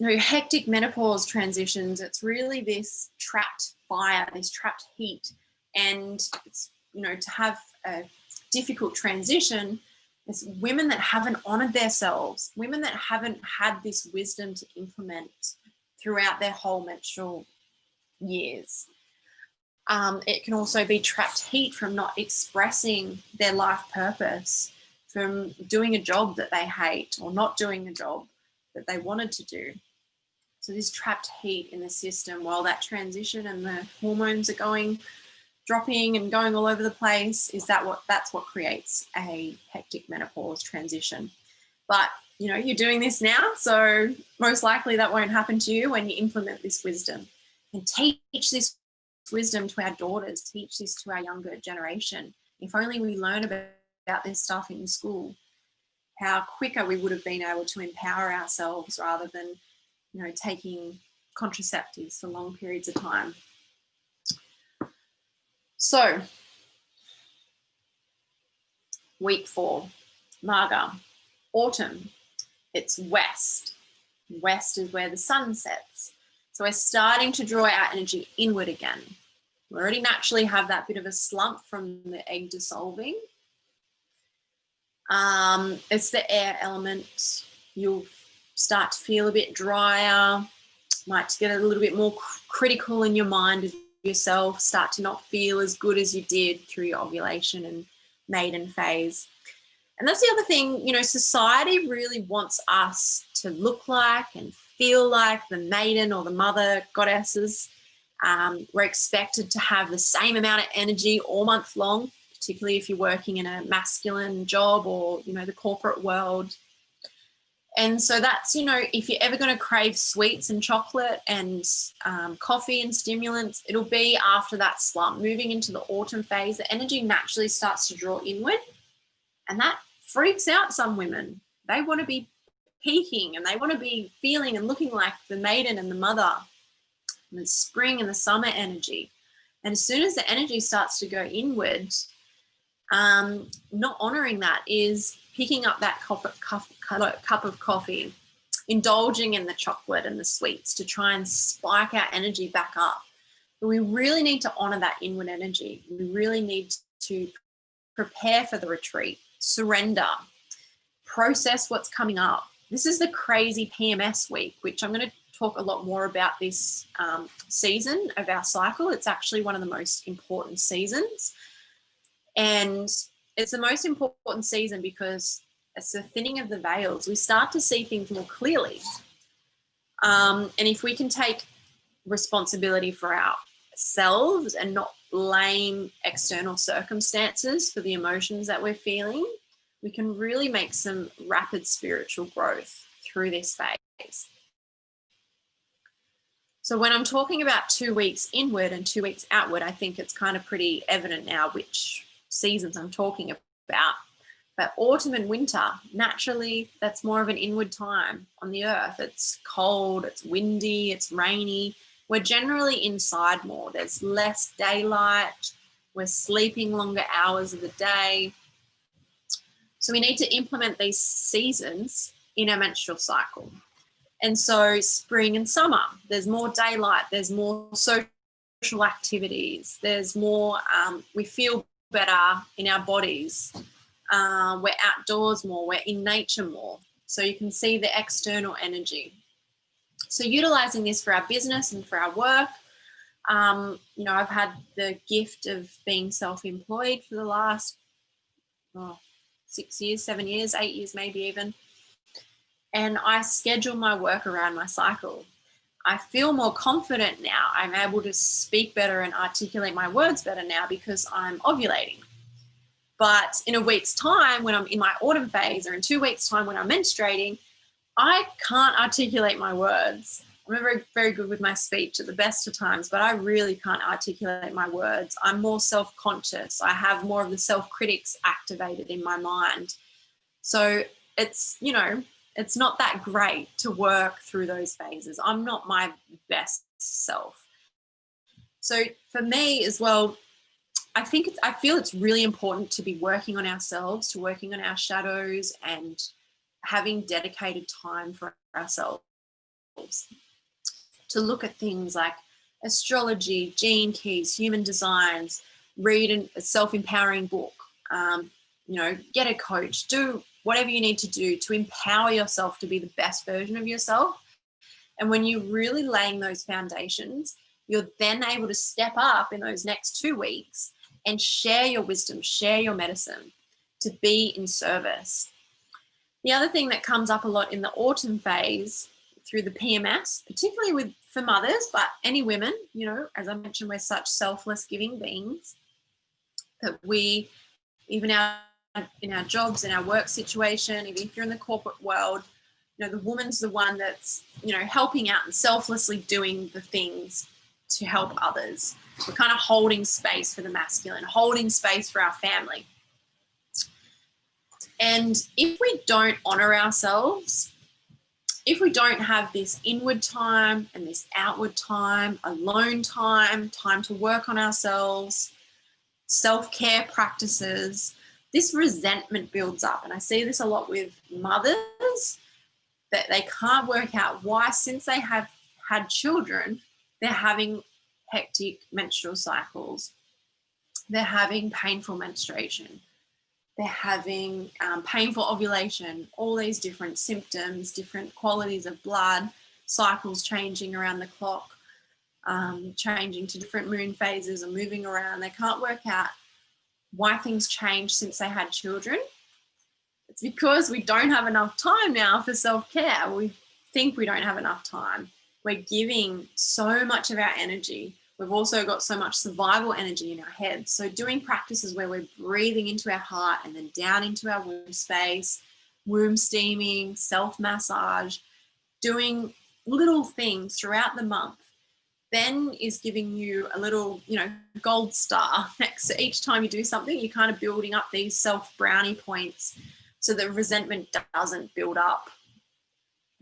Hectic menopause transitions, it's really this trapped fire, this trapped heat. And it's, to have a difficult transition, it's women that haven't honored themselves, women that haven't had this wisdom to implement throughout their whole menstrual years. It can also be trapped heat from not expressing their life purpose, from doing a job that they hate or not doing a job that they wanted to do. So this trapped heat in the system while that transition and the hormones are dropping and going all over the place, that's what creates a hectic menopause transition. But you're doing this now, so most likely that won't happen to you when you implement this wisdom. And teach this wisdom to our daughters, teach this to our younger generation. If only we learn about this stuff in school, how quicker we would have been able to empower ourselves rather than taking contraceptives for long periods of time. So, week 4, Marga, autumn, it's west. West is where the sun sets. So we're starting to draw our energy inward again. We already naturally have that bit of a slump from the egg dissolving. It's the air element. You'll start to feel a bit drier, might get a little bit more critical in your mind of yourself, start to not feel as good as you did through your ovulation and maiden phase. And that's the other thing, society really wants us to look like and feel like the maiden or the mother goddesses. We're expected to have the same amount of energy all month long, particularly if you're working in a masculine job or, the corporate world. And so that's, if you're ever going to crave sweets and chocolate and coffee and stimulants, it'll be after that slump. Moving into the autumn phase, the energy naturally starts to draw inward, and that freaks out some women. They want to be peaking and they want to be feeling and looking like the maiden and the mother, and the spring and the summer energy. And as soon as the energy starts to go inward, not honoring that is picking up that cup of coffee, indulging in the chocolate and the sweets to try and spike our energy back up. But we really need to honor that inward energy. We really need to prepare for the retreat, surrender, process what's coming up. This is the crazy PMS week, which I'm going to talk a lot more about this season of our cycle. It's actually one of the most important seasons. And it's the most important season because it's the thinning of the veils. We start to see things more clearly. And if we can take responsibility for ourselves and not blame external circumstances for the emotions that we're feeling, we can really make some rapid spiritual growth through this phase. So when I'm talking about 2 weeks inward and 2 weeks outward, I think it's kind of pretty evident now which seasons I'm talking about. But autumn and winter, naturally, that's more of an inward time on the earth. It's cold, it's windy, it's rainy. We're generally inside more. There's less daylight. We're sleeping longer hours of the day. So we need to implement these seasons in our menstrual cycle. And so spring and summer, there's more daylight, there's more social activities, there's more, we feel better in our bodies. We're outdoors more, we're in nature more. So you can see the external energy. So utilizing this for our business and for our work. You know, I've had the gift of being self-employed for the last 6 years, 7 years, 8 years, maybe even. And I schedule my work around my cycle. I feel more confident now. I'm able to speak better and articulate my words better now because I'm ovulating. But in a week's time, when I'm in my autumn phase, or in 2 weeks' time when I'm menstruating, I can't articulate my words. I'm very, very good with my speech at the best of times, but I really can't articulate my words. I'm more self-conscious. I have more of the self-critics activated in my mind. So it's, you know, it's not that great to work through those phases. I'm not my best self. So for me as well, I feel it's really important to be working on ourselves, to working on our shadows and having dedicated time for ourselves, to look at things like astrology, gene keys, human designs, read a self-empowering book, you know, get a coach, do whatever you need to do to empower yourself to be the best version of yourself. And when you're really laying those foundations, you're then able to step up in those next 2 weeks and share your wisdom, share your medicine, to be in service. The other thing that comes up a lot in the autumn phase through the PMS, particularly for mothers, but any women, you know, as I mentioned, we're such selfless giving beings that we, even in our jobs, in our work situation, even if you're in the corporate world, you know, the woman's the one that's, you know, helping out and selflessly doing the things to help others. We're kind of holding space for the masculine, holding space for our family. And if we don't honor ourselves, if we don't have this inward time and this outward time, alone time, time to work on ourselves, self-care practices, this resentment builds up. And I see this a lot with mothers, that they can't work out why, since they have had children, they're having hectic menstrual cycles. They're having painful menstruation. They're having painful ovulation, all these different symptoms, different qualities of blood, cycles changing around the clock, changing to different moon phases and moving around. They can't work out why things change since they had children. It's because we don't have enough time now for self-care. We think we don't have enough time. We're giving so much of our energy. We've also got so much survival energy in our heads. So doing practices where we're breathing into our heart and then down into our womb space, womb steaming, self-massage, doing little things throughout the month, then is giving you a little, you know, gold star next to each time you do something. You're kind of building up these self-brownie points so that resentment doesn't build up.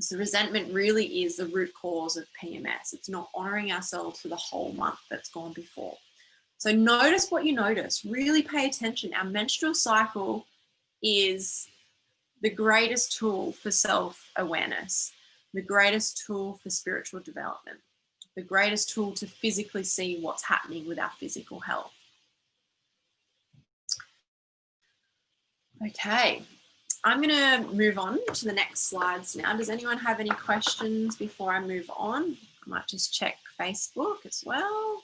So resentment really is the root cause of PMS. It's not honoring ourselves for the whole month that's gone before. So notice what you notice. Really pay attention. Our menstrual cycle is the greatest tool for self-awareness, the greatest tool for spiritual development, the greatest tool to physically see what's happening with our physical health. Okay. I'm going to move on to the next slides now. Does anyone have any questions before I move on? I might just check Facebook as well.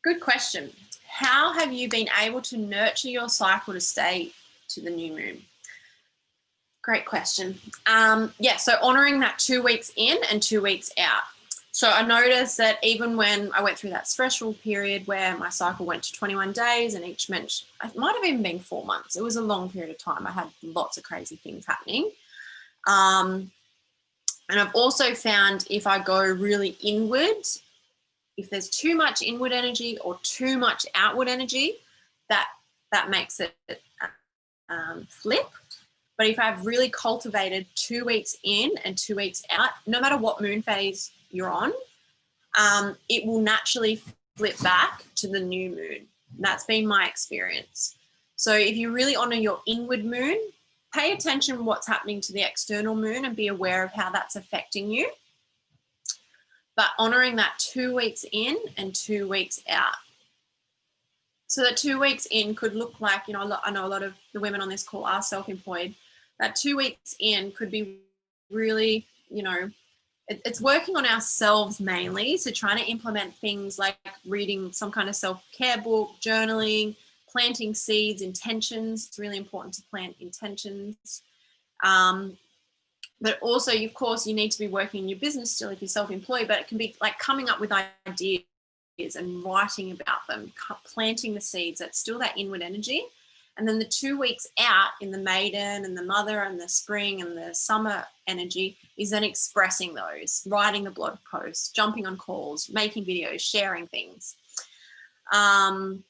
Good question. How have you been able to nurture your cycle to stay to the new moon? Great question. Yeah, so honoring that 2 weeks in and 2 weeks out. So I noticed that even when I went through that stressful period where my cycle went to 21 days and each month, it might have even been 4 months. It was a long period of time. I had lots of crazy things happening. And I've also found if I go really inward, if there's too much inward energy or too much outward energy, that makes it flip. But if I've really cultivated 2 weeks in and 2 weeks out, no matter what moon phase you're on, it will naturally flip back to the new moon. That's been my experience. So if you really honor your inward moon, pay attention to what's happening to the external moon and be aware of how that's affecting you. But honoring that 2 weeks in and 2 weeks out. So that 2 weeks in could look like, you know, I know a lot of the women on this call are self-employed. That 2 weeks in could be really, you know, it's working on ourselves mainly. So trying to implement things like reading some kind of self-care book, journaling, planting seeds, intentions. It's really important to plant intentions. But also, of course, you need to be working in your business still if you're self-employed, but it can be like coming up with ideas and writing about them, planting the seeds. That's still that inward energy. And then the 2 weeks out in the maiden and the mother and the spring and the summer energy is then expressing those, writing the blog posts, jumping on calls, making videos, sharing things. And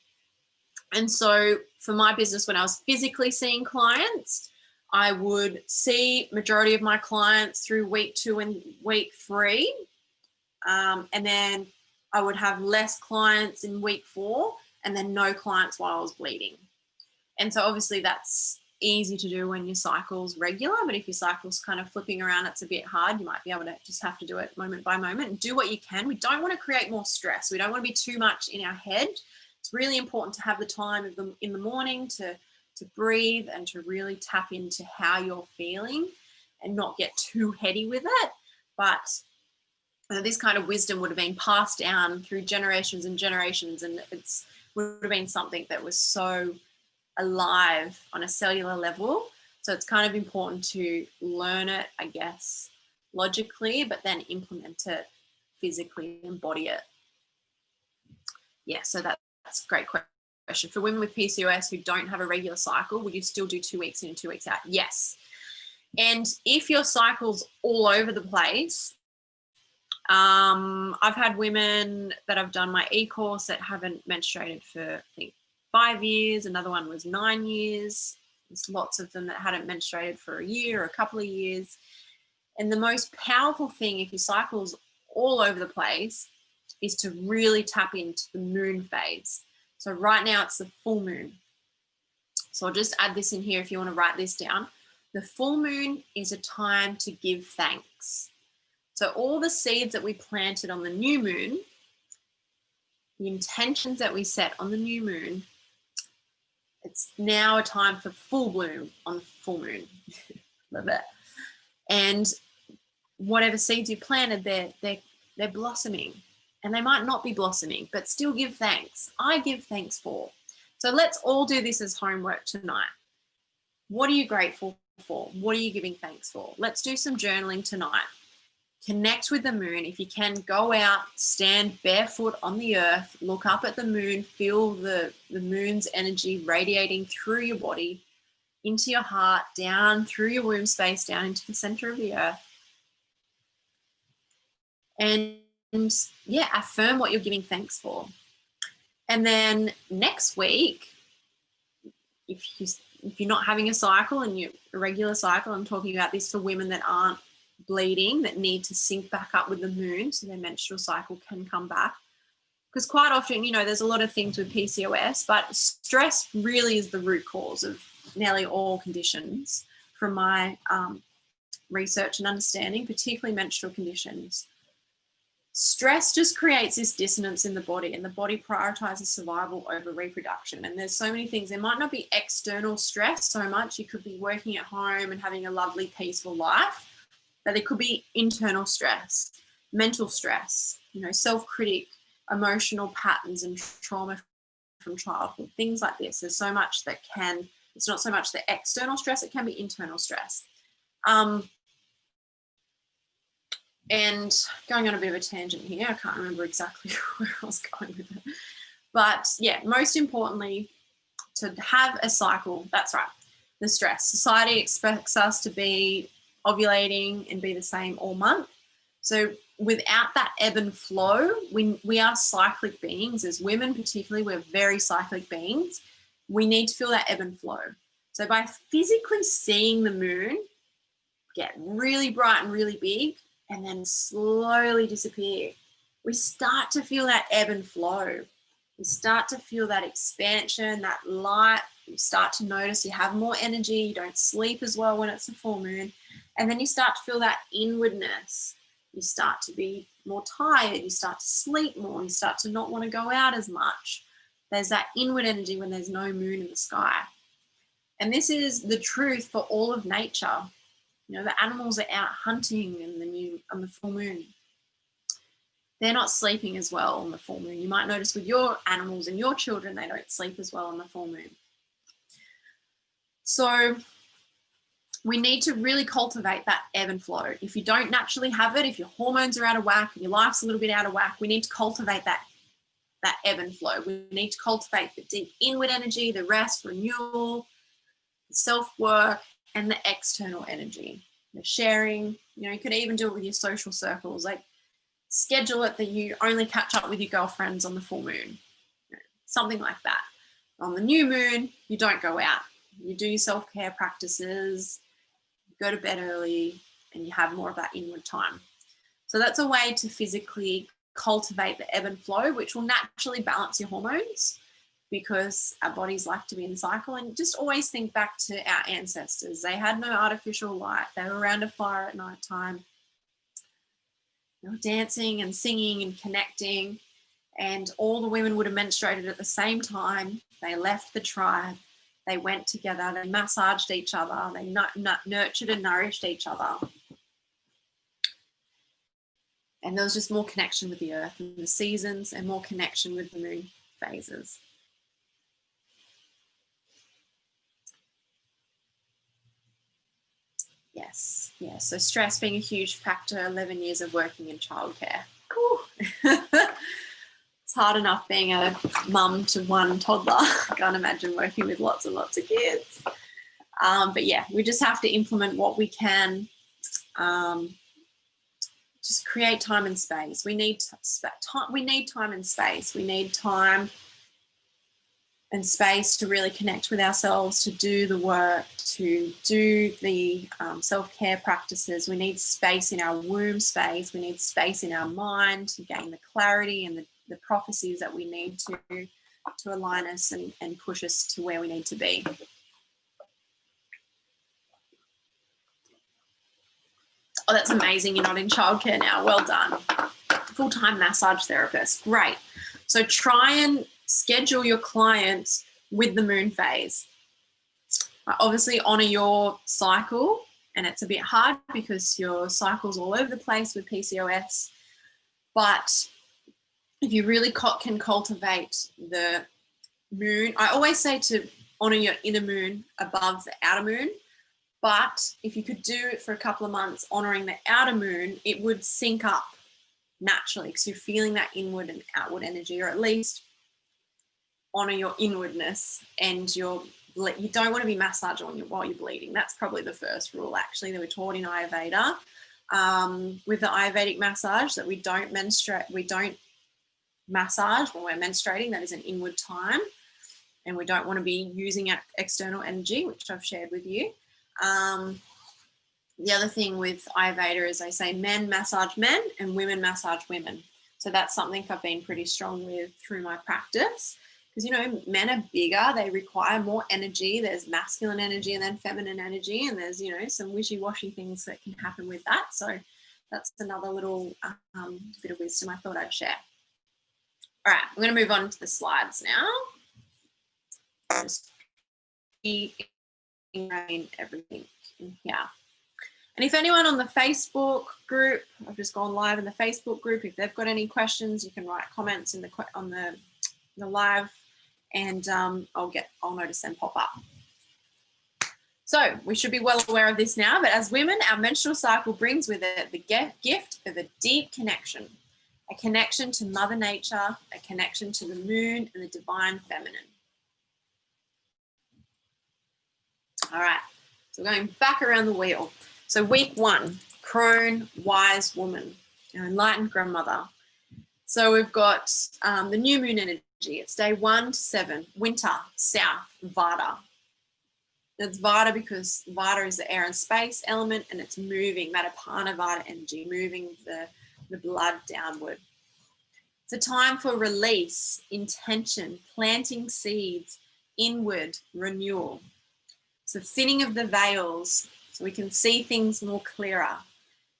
so for my business, when I was physically seeing clients, I would see majority of my clients through week 2 and week 3. And then I would have less clients in week 4 and then no clients while I was bleeding. And so obviously that's easy to do when your cycle's regular, but if your cycle's kind of flipping around, it's a bit hard. You might be able to just have to do it moment by moment and do what you can. We don't want to create more stress. We don't want to be too much in our head. It's really important to have the time of them in the morning to breathe and to really tap into how you're feeling and not get too heady with it. But this kind of wisdom would have been passed down through generations and generations, and it's would have been something that was so alive on a cellular level. So it's kind of important to learn it, I guess, logically, but then implement it physically, embody it. Yeah, so that's a great question. For women with PCOS who don't have a regular cycle, would you still do 2 weeks in and 2 weeks out? Yes. And if your cycle's all over the place, I've had women that have done my e-course that haven't menstruated for, I think, 5 years. Another one was 9 years. There's lots of them that hadn't menstruated for a year or a couple of years. And the most powerful thing, if your cycle's all over the place, is to really tap into the moon phase. So right now it's the full moon. So I'll just add this in here if you want to write this down. The full moon is a time to give thanks. So all the seeds that we planted on the new moon, the intentions that we set on the new moon, it's now a time for full bloom on the full moon. Love it. And whatever seeds you planted, they're blossoming. And they might not be blossoming, but still give thanks. I give thanks for. So let's all do this as homework tonight. What are you grateful for? What are you giving thanks for? Let's do some journaling tonight. Connect with the moon. If you can, go out, stand barefoot on the earth, look up at the moon, feel the moon's energy radiating through your body, into your heart, down through your womb space, down into the center of the earth. And yeah, affirm what you're giving thanks for. And then next week, if you're not having a cycle and you're a regular cycle, I'm talking about this for women that aren't bleeding, that need to sync back up with the moon so their menstrual cycle can come back. Because quite often, you know, there's a lot of things with PCOS, but stress really is the root cause of nearly all conditions from my research and understanding, particularly menstrual conditions. Stress just creates this dissonance in the body, and the body prioritizes survival over reproduction. And there's so many things. There might not be external stress so much. You could be working at home and having a lovely, peaceful life, but there could be internal stress, mental stress, you know, self-critic, emotional patterns and trauma from childhood, things like this. There's so much that it's not so much the external stress, it can be internal stress. And going on a bit of a tangent here, I can't remember exactly where I was going with it. But yeah, most importantly, to have a cycle, that's right, the stress. Society expects us to be ovulating and be the same all month. So without that ebb and flow, we are cyclic beings. As women particularly, we're very cyclic beings. We need to feel that ebb and flow. So So by physically seeing the moon get really bright and really big and then slowly disappear, we start to feel that ebb and flow. You start to feel that expansion, that light. You start to notice you have more energy. You don't sleep as well when it's a full moon. And then you start to feel that inwardness. You start to be more tired. You start to sleep more. You start to not want to go out as much. There's that inward energy when there's no moon in the sky. And this is the truth for all of nature. You know, the animals are out hunting on the full moon. They're not sleeping as well on the full moon. You might notice with your animals and your children, they don't sleep as well on the full moon. So we need to really cultivate that ebb and flow. If you don't naturally have it, if your hormones are out of whack and your life's a little bit out of whack, we need to cultivate that ebb and flow. We need to cultivate the deep inward energy, the rest, renewal, the self-work, and the external energy, the sharing. You know, you could even do it with your social circles. Like, schedule it that you only catch up with your girlfriends on the full moon, something like that. On the new moon, you don't go out. You do your self-care practices, you go to bed early, and you have more of that inward time. So that's a way to physically cultivate the ebb and flow, which will naturally balance your hormones, because our bodies like to be in cycle. And just always think back to our ancestors. They had no artificial light. They were around a fire at night time. They were dancing and singing and connecting, and all the women would have menstruated at the same time. They left the tribe. They went together. They massaged each other. They nurtured and nourished each other. And there was just more connection with the earth and the seasons, and more connection with the moon phases. Yes, yes. So stress being a huge factor, 11 years of working in childcare. Cool. It's hard enough being a mum to one toddler. I can't imagine working with lots and lots of kids. But yeah, we just have to implement what we can. Just create time and space. We need time and space. We need time and space to really connect with ourselves, to do the work, to do the self-care practices. We need space in our womb space. We need space in our mind to gain the clarity and the prophecies that we need to align us and push us to where we need to be. Oh, that's amazing. You're not in childcare now. Well done. Full-time massage therapist. Great. So try and schedule your clients with the moon phase. Obviously honor your cycle, and it's a bit hard because your cycle's all over the place with PCOS. But if you really can cultivate the moon, I always say to honor your inner moon above the outer moon. But if you could do it for a couple of months, honoring the outer moon, it would sync up naturally because you're feeling that inward and outward energy, or at least honor your inwardness. And you don't want to be massaged while you're bleeding. That's probably the first rule, actually, that we're taught in Ayurveda. With the Ayurvedic massage, that we don't massage when we're menstruating. That is an inward time, and we don't want to be using external energy, which I've shared with you. The other thing with Ayurveda is they say men massage men and women massage women. So that's something I've been pretty strong with through my practice, because, you know, men are bigger, they require more energy. There's masculine energy and then feminine energy, and there's, you know, some wishy-washy things that can happen with that. So that's another little bit of wisdom I thought I'd share. All right, I'm going to move on to the slides now. Just everything in here. And if anyone on the Facebook group, I've just gone live in the Facebook group, if they've got any questions, you can write comments in on the live, and I'll notice them pop up. So we should be well aware of this now, but as women, our menstrual cycle brings with it the gift of a deep connection, a connection to Mother Nature, a connection to the moon and the divine feminine. All right, so we're going back around the wheel. So week 1, crone, wise woman, our enlightened grandmother. So we've got the new moon energy. It's day 1 to 7, winter, south, Vata. It's Vata because Vata is the air and space element, and it's moving, that Apana Vata energy, moving the blood downward. It's a time for release, intention, planting seeds, inward renewal. So thinning of the veils so we can see things more clearer.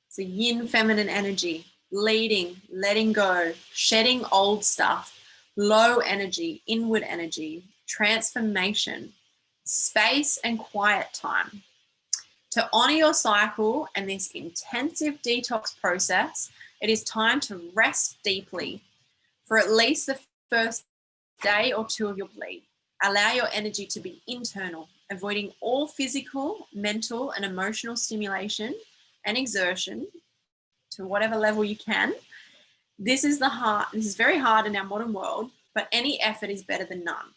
It's a yin feminine energy, leading, letting go, shedding old stuff, low energy, inward energy, transformation, space and quiet time. To honor your cycle and this intensive detox process, it is time to rest deeply for at least the first day or two of your bleed. Allow your energy to be internal, avoiding all physical, mental, and emotional stimulation and exertion to whatever level you can. This is very hard in our modern world, but any effort is better than none.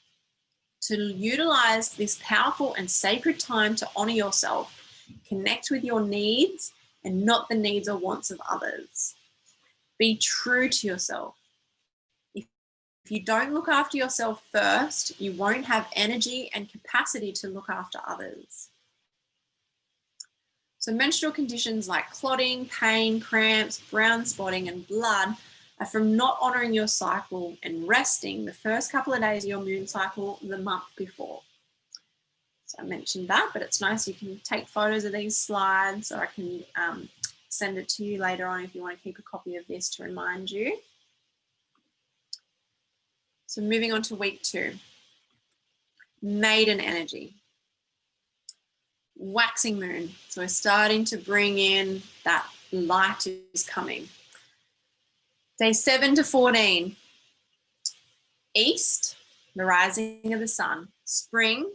To utilize this powerful and sacred time to honor yourself, connect with your needs and not the needs or wants of others. Be true to yourself. If you don't look after yourself first, you won't have energy and capacity to look after others. So menstrual conditions like clotting, pain, cramps, brown spotting, and blood are from not honoring your cycle and resting the first couple of days of your moon cycle the month before. So I mentioned that, but it's nice. You can take photos of these slides, or I can send it to you later on if you want to keep a copy of this to remind you. So moving on to week 2, maiden energy, waxing moon. So we're starting to bring in that light is coming. Day 7 to 14, east, the rising of the sun, spring,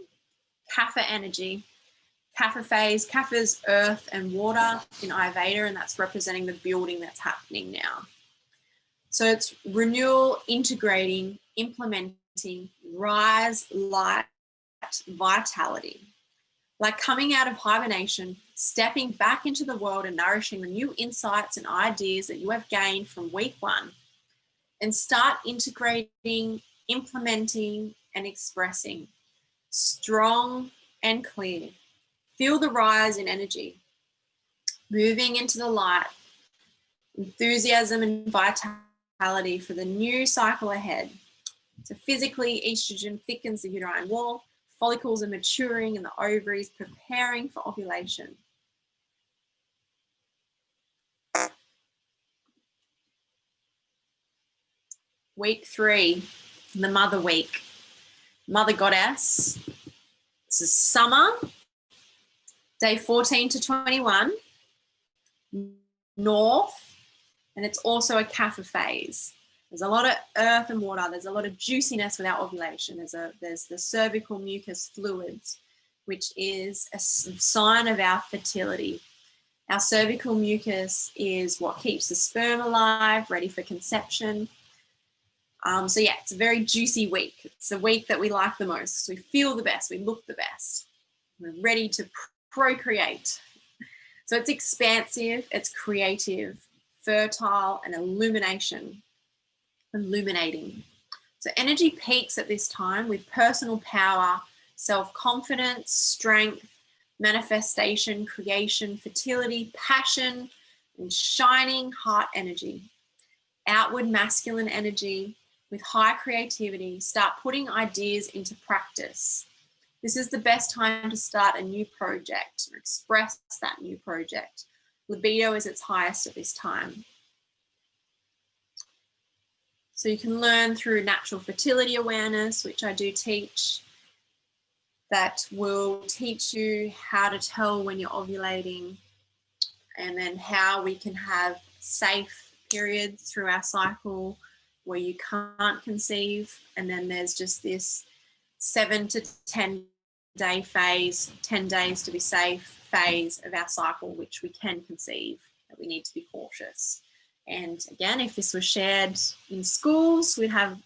Kapha energy, Kapha phase. Kapha is earth and water in Ayurveda, and that's representing the building that's happening now. So it's renewal, integrating, implementing, rise, light, vitality. Like coming out of hibernation, stepping back into the world and nourishing the new insights and ideas that you have gained from week 1, and start integrating, implementing, and expressing. Strong and clear. Feel the rise in energy. Moving into the light, enthusiasm and vitality for the new cycle ahead. So physically, estrogen thickens the uterine wall, follicles are maturing and the ovaries preparing for ovulation. Week 3, the mother week. Mother goddess. This is summer, day 14 to 21, north, and it's also a Kapha phase. There's a lot of earth and water. There's a lot of juiciness without ovulation. There's the cervical mucus fluids, which is a sign of our fertility. Our cervical mucus is what keeps the sperm alive, ready for conception. So yeah, it's a very juicy week. It's a week that we like the most. So we feel the best, we look the best. We're ready to procreate. So it's expansive, it's creative, fertile, and illuminating. So energy peaks at this time with personal power, self-confidence, strength, manifestation, creation, fertility, passion, and shining heart energy. Outward masculine energy with high creativity. Start putting ideas into practice. This is the best time to start a new project or express that new project. Libido is its highest at this time. So you can learn through natural fertility awareness, which I do teach, that will teach you how to tell when you're ovulating, and then how we can have safe periods through our cycle where you can't conceive. And then there's just this 7 to 10 day phase, 10 days to be safe phase of our cycle, which we can conceive, that we need to be cautious. And again, if this was shared in schools, we'd have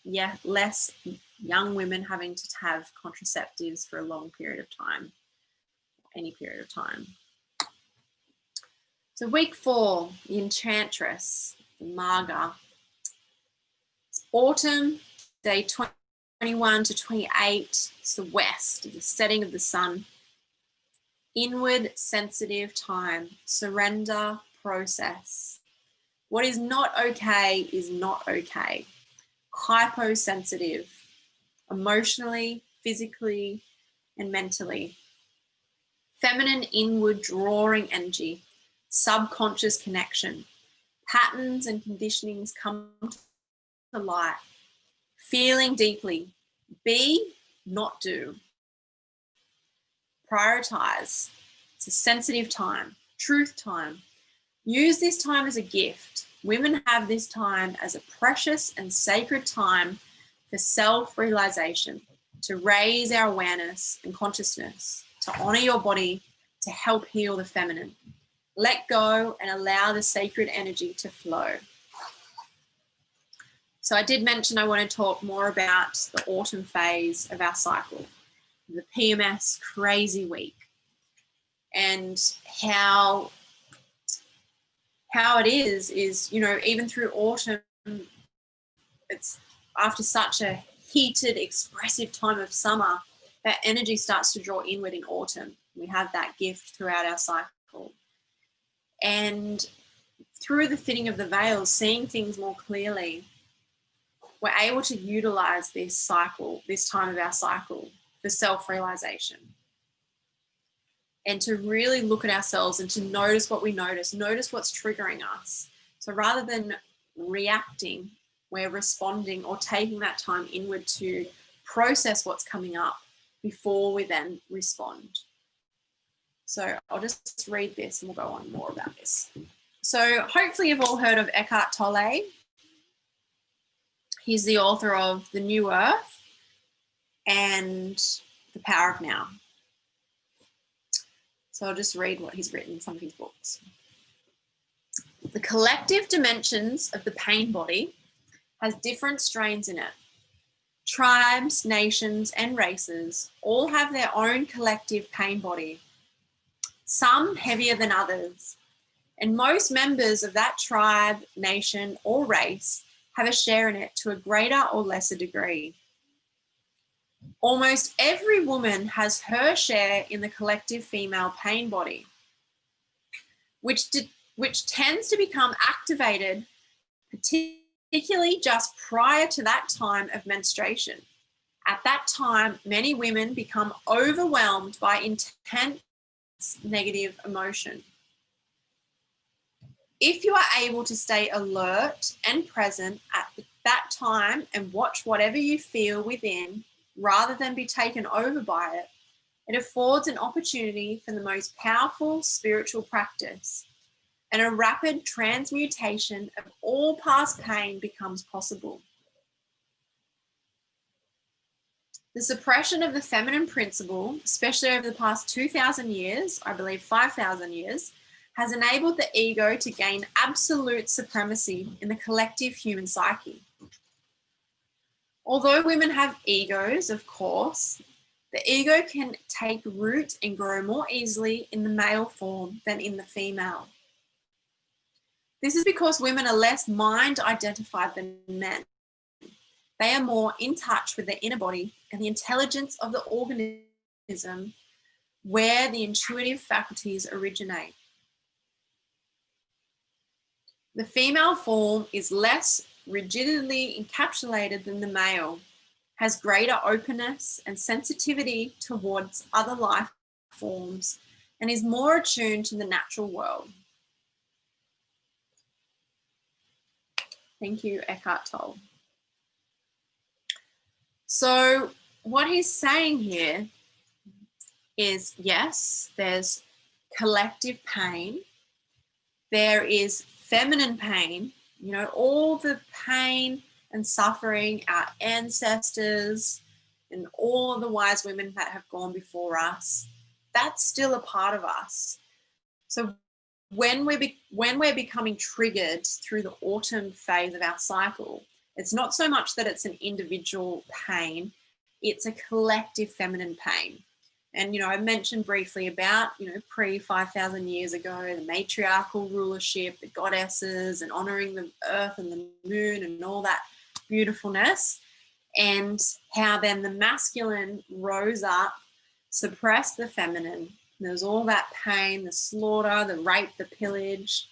less young women having to have contraceptives for a long period of time, any period of time. So week 4, the Enchantress, the Marga. It's autumn, day 21 to 28. It's the west, the setting of the sun. Inward sensitive time, surrender, process. What is not okay is not okay. Hyposensitive, emotionally, physically, and mentally. Feminine inward drawing energy, subconscious connection. Patterns and conditionings come to light. Feeling deeply. Be, not do. Prioritize. It's a sensitive time. Truth time. Use this time as a gift. Women have this time as a precious and sacred time for self-realization, to raise our awareness and consciousness, to honor your body, to help heal the feminine. Let go and allow the sacred energy to flow. So I did mention I want to talk more about the autumn phase of our cycle, the PMS crazy week, and how it is, you know, even through autumn, it's after such a heated, expressive time of summer, that energy starts to draw inward in autumn. We have that gift throughout our cycle. And through the thinning of the veils, seeing things more clearly, we're able to utilize this cycle, this time of our cycle, for self-realization. And to really look at ourselves and to notice what we notice what's triggering us. So rather than reacting, we're responding or taking that time inward to process what's coming up before we then respond. So I'll just read this and we'll go on more about this. So hopefully you've all heard of Eckhart Tolle. He's the author of The New Earth and The Power of Now. So I'll just read what he's written in some of his books. The collective dimensions of the pain body has different strains in it. Tribes, nations, and races all have their own collective pain body, some heavier than others. And most members of that tribe, nation, or race have a share in it to a greater or lesser degree. Almost every woman has her share in the collective female pain body, which tends to become activated, particularly just prior to that time of menstruation. At that time, many women become overwhelmed by intense negative emotion. If you are able to stay alert and present at that time and watch whatever you feel within, rather than be taken over by it, it affords an opportunity for the most powerful spiritual practice, and a rapid transmutation of all past pain becomes possible. The suppression of the feminine principle, especially over the past 2,000 years, I believe 5,000 years, has enabled the ego to gain absolute supremacy in the collective human psyche. Although women have egos, of course, the ego can take root and grow more easily in the male form than in the female. This is because women are less mind-identified than men. They are more in touch with their inner body and the intelligence of the organism, where the intuitive faculties originate. The female form is less rigidly encapsulated than the male, has greater openness and sensitivity towards other life forms, and is more attuned to the natural world. Thank you, Eckhart Tolle. So what he's saying here is, yes, there's collective pain. There is feminine pain, you know, all the pain and suffering our ancestors and all of the wise women that have gone before us, that's still a part of us. So when we're becoming triggered through the autumn phase of our cycle, it's not so much that it's an individual pain, it's a collective feminine pain. And, you know, I mentioned briefly about, you know, pre-5,000 years ago, the matriarchal rulership, the goddesses, and honoring the earth and the moon and all that beautifulness, and how then the masculine rose up, suppressed the feminine, And there was all that pain, the slaughter, the rape, the pillage,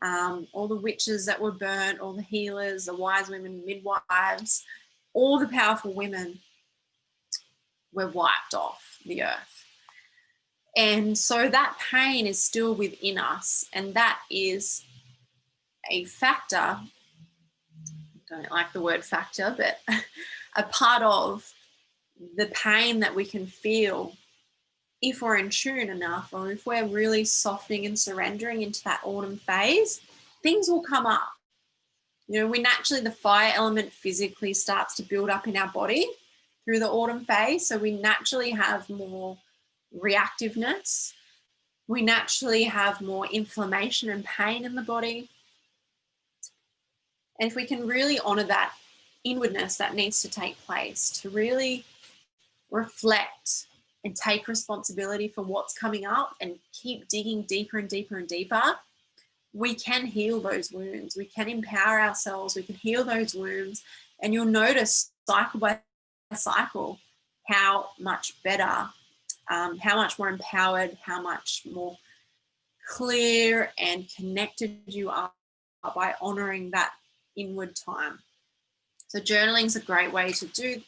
all the witches that were burnt, all the healers, the wise women, midwives, all the powerful women were wiped off the earth. And so that pain is still within us, and that is a factor, I don't like the word factor, but a part of the pain that we can feel if we're in tune enough, or if we're really softening and surrendering into that autumn phase. Things will come up. You know, we naturally, the fire element physically starts to build up in our body through the autumn phase. So we naturally have more reactiveness. We naturally have more inflammation and pain in the body. And if we can really honor that inwardness that needs to take place, to really reflect and take responsibility for what's coming up and keep digging deeper and deeper and deeper, we can heal those wounds. We can empower ourselves. We can heal those wounds. And you'll notice cycle by cycle how much better, how much more empowered, how much more clear and connected you are by honoring that inward time. So journaling is a great way to do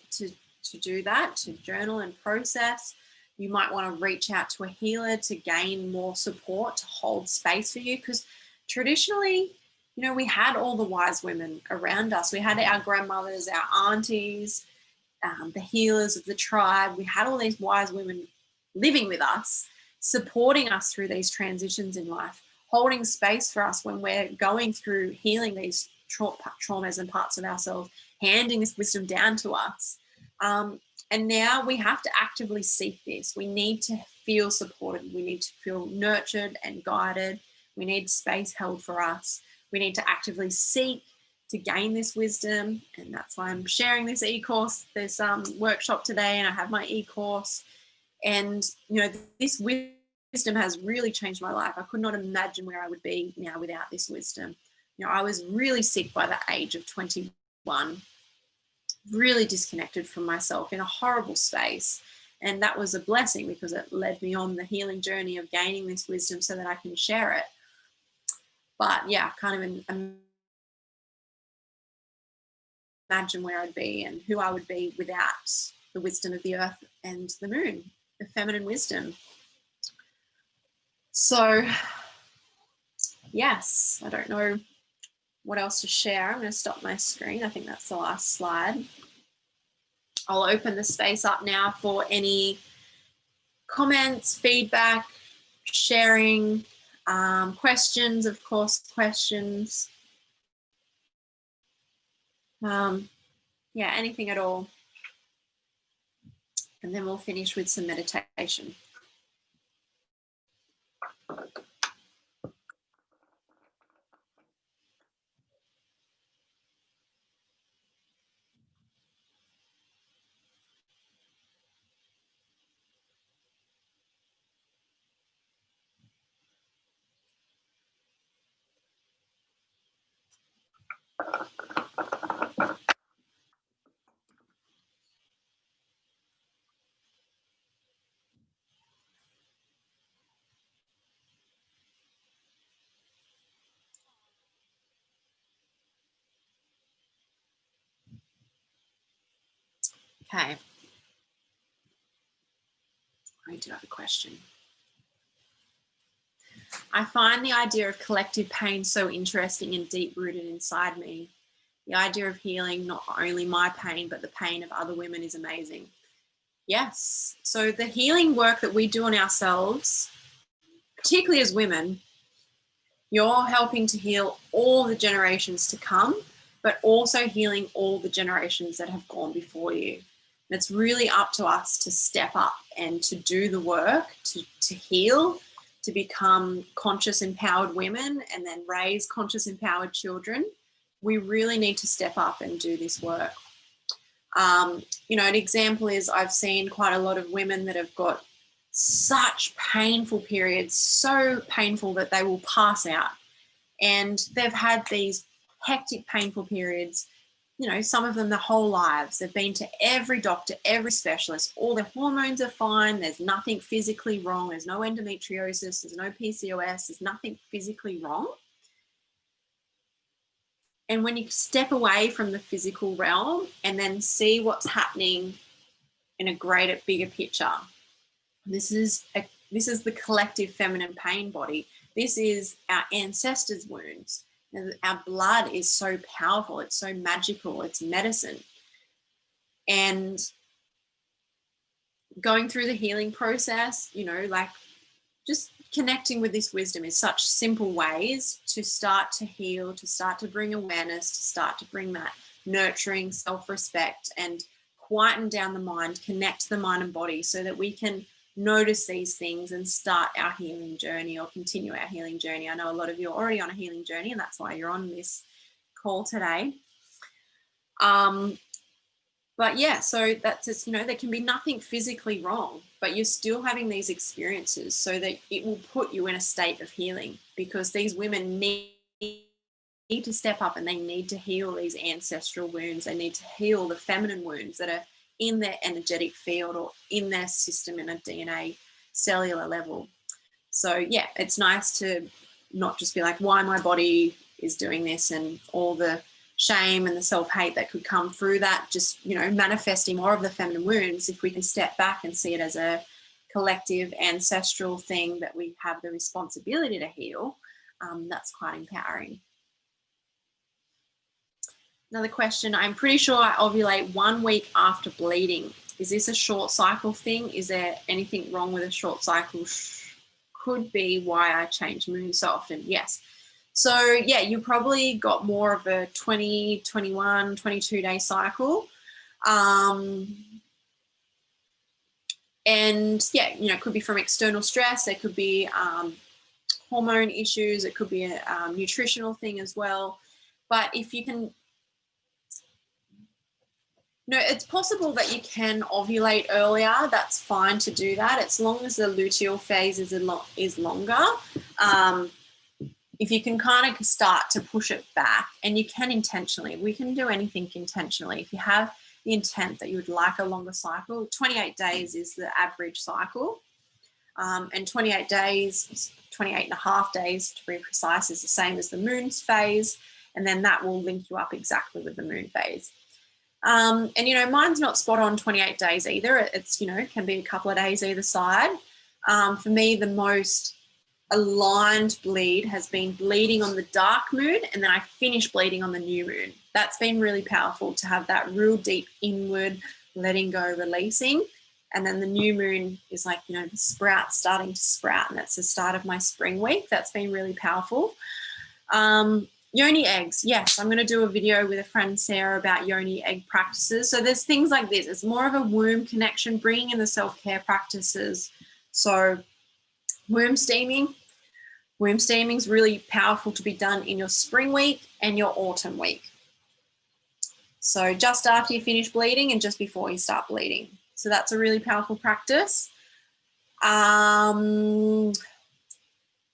that, to journal and process. You might want to reach out to a healer to gain more support, to hold space for you, because traditionally, you know, we had all the wise women around us. We had our grandmothers, our aunties, the healers of the tribe. We had all these wise women living with us, supporting us through these transitions in life, holding space for us when we're going through healing these traumas and parts of ourselves, handing this wisdom down to us. And now we have to actively seek this. We need to feel supported. We need to feel nurtured and guided. We need space held for us. We need to actively seek to gain this wisdom. And that's why I'm sharing this e-course, this workshop today, and I have my e-course. And, you know, this wisdom has really changed my life. I could not imagine where I would be now without this wisdom. You know, I was really sick by the age of 21, really disconnected from myself in a horrible space. And that was a blessing because it led me on the healing journey of gaining this wisdom so that I can share it. But yeah, kind of imagine where I'd be and who I would be without the wisdom of the earth and the moon, the feminine wisdom. So yes, I don't know what else to share. I'm going to stop my screen. I think that's the last slide. I'll open the space up now for any comments, feedback, sharing, questions, of course, questions. Yeah, anything at all. And then we'll finish with some meditation. Okay. I do have a question. I find the idea of collective pain so interesting and deep-rooted inside me. The idea of healing not only my pain, but the pain of other women is amazing. Yes. So the healing work that we do on ourselves, particularly as women, you're helping to heal all the generations to come, but also healing all the generations that have gone before you. And it's really up to us to step up and to do the work, to heal, to become conscious, empowered women, and then raise conscious, empowered children. We really need to step up and do this work. You know, an example is I've seen quite a lot of women that have got such painful periods, so painful that they will pass out. And they've had these hectic, painful periods you know, some of them their whole lives. They've been to every doctor, every specialist. All their hormones are fine. There's nothing physically wrong. There's no endometriosis. There's no PCOS. There's nothing physically wrong. And when you step away from the physical realm and then see what's happening in a greater, bigger picture, this is the collective feminine pain body. This is our ancestors' wounds. Our blood is so powerful. It's so magical. It's medicine. And going through the healing process, you know, like just connecting with this wisdom is such simple ways to start to heal, to start to bring awareness, to start to bring that nurturing self-respect and quieten down the mind, connect the mind and body so that we can notice these things and start our healing journey or continue our healing journey. I know a lot of you are already on a healing journey, and that's why you're on this call today. But yeah, so that's just, you know, there can be nothing physically wrong, but you're still having these experiences so that it will put you in a state of healing, because these women need to step up and they need to heal these ancestral wounds. They need to heal the feminine wounds that are in their energetic field or in their system in a DNA cellular level. So yeah, it's nice to not just be like, why my body is doing this, and all the shame and the self-hate that could come through that, just, you know, manifesting more of the feminine wounds. If we can step back and see it as a collective ancestral thing that we have the responsibility to heal, that's quite empowering. Another question, I'm pretty sure I ovulate 1 week after bleeding. Is this a short cycle thing? Is there anything wrong with a short cycle? Could be why I change moon so often. Yes. So yeah, you probably got more of a 20, 21, 22 day cycle. And yeah, you know, it could be from external stress. There could be hormone issues. It could be a nutritional thing as well. But if you can, no, it's possible that you can ovulate earlier. That's fine to do that, as long as the luteal phase is longer. If you can kind of start to push it back, and you can intentionally, we can do anything intentionally. If you have the intent that you would like a longer cycle, 28 days is the average cycle. And 28 days, 28 and a half days to be precise, is the same as the moon's phase. And then that will link you up exactly with the moon phase. And, you know, mine's not spot on 28 days either. It's, you know, it can be a couple of days either side. For me, the most aligned bleed has been bleeding on the dark moon, and then I finish bleeding on the new moon. That's been really powerful to have that real deep inward letting go, releasing. And then the new moon is like, you know, the sprout starting to sprout, and that's the start of my spring week. That's been really powerful. Yoni eggs. Yes, I'm going to do a video with a friend, Sarah, about yoni egg practices. So there's things like this. It's more of a womb connection, bringing in the self-care practices. So womb steaming. Womb steaming is really powerful to be done in your spring week and your autumn week. So just after you finish bleeding and just before you start bleeding. So that's a really powerful practice.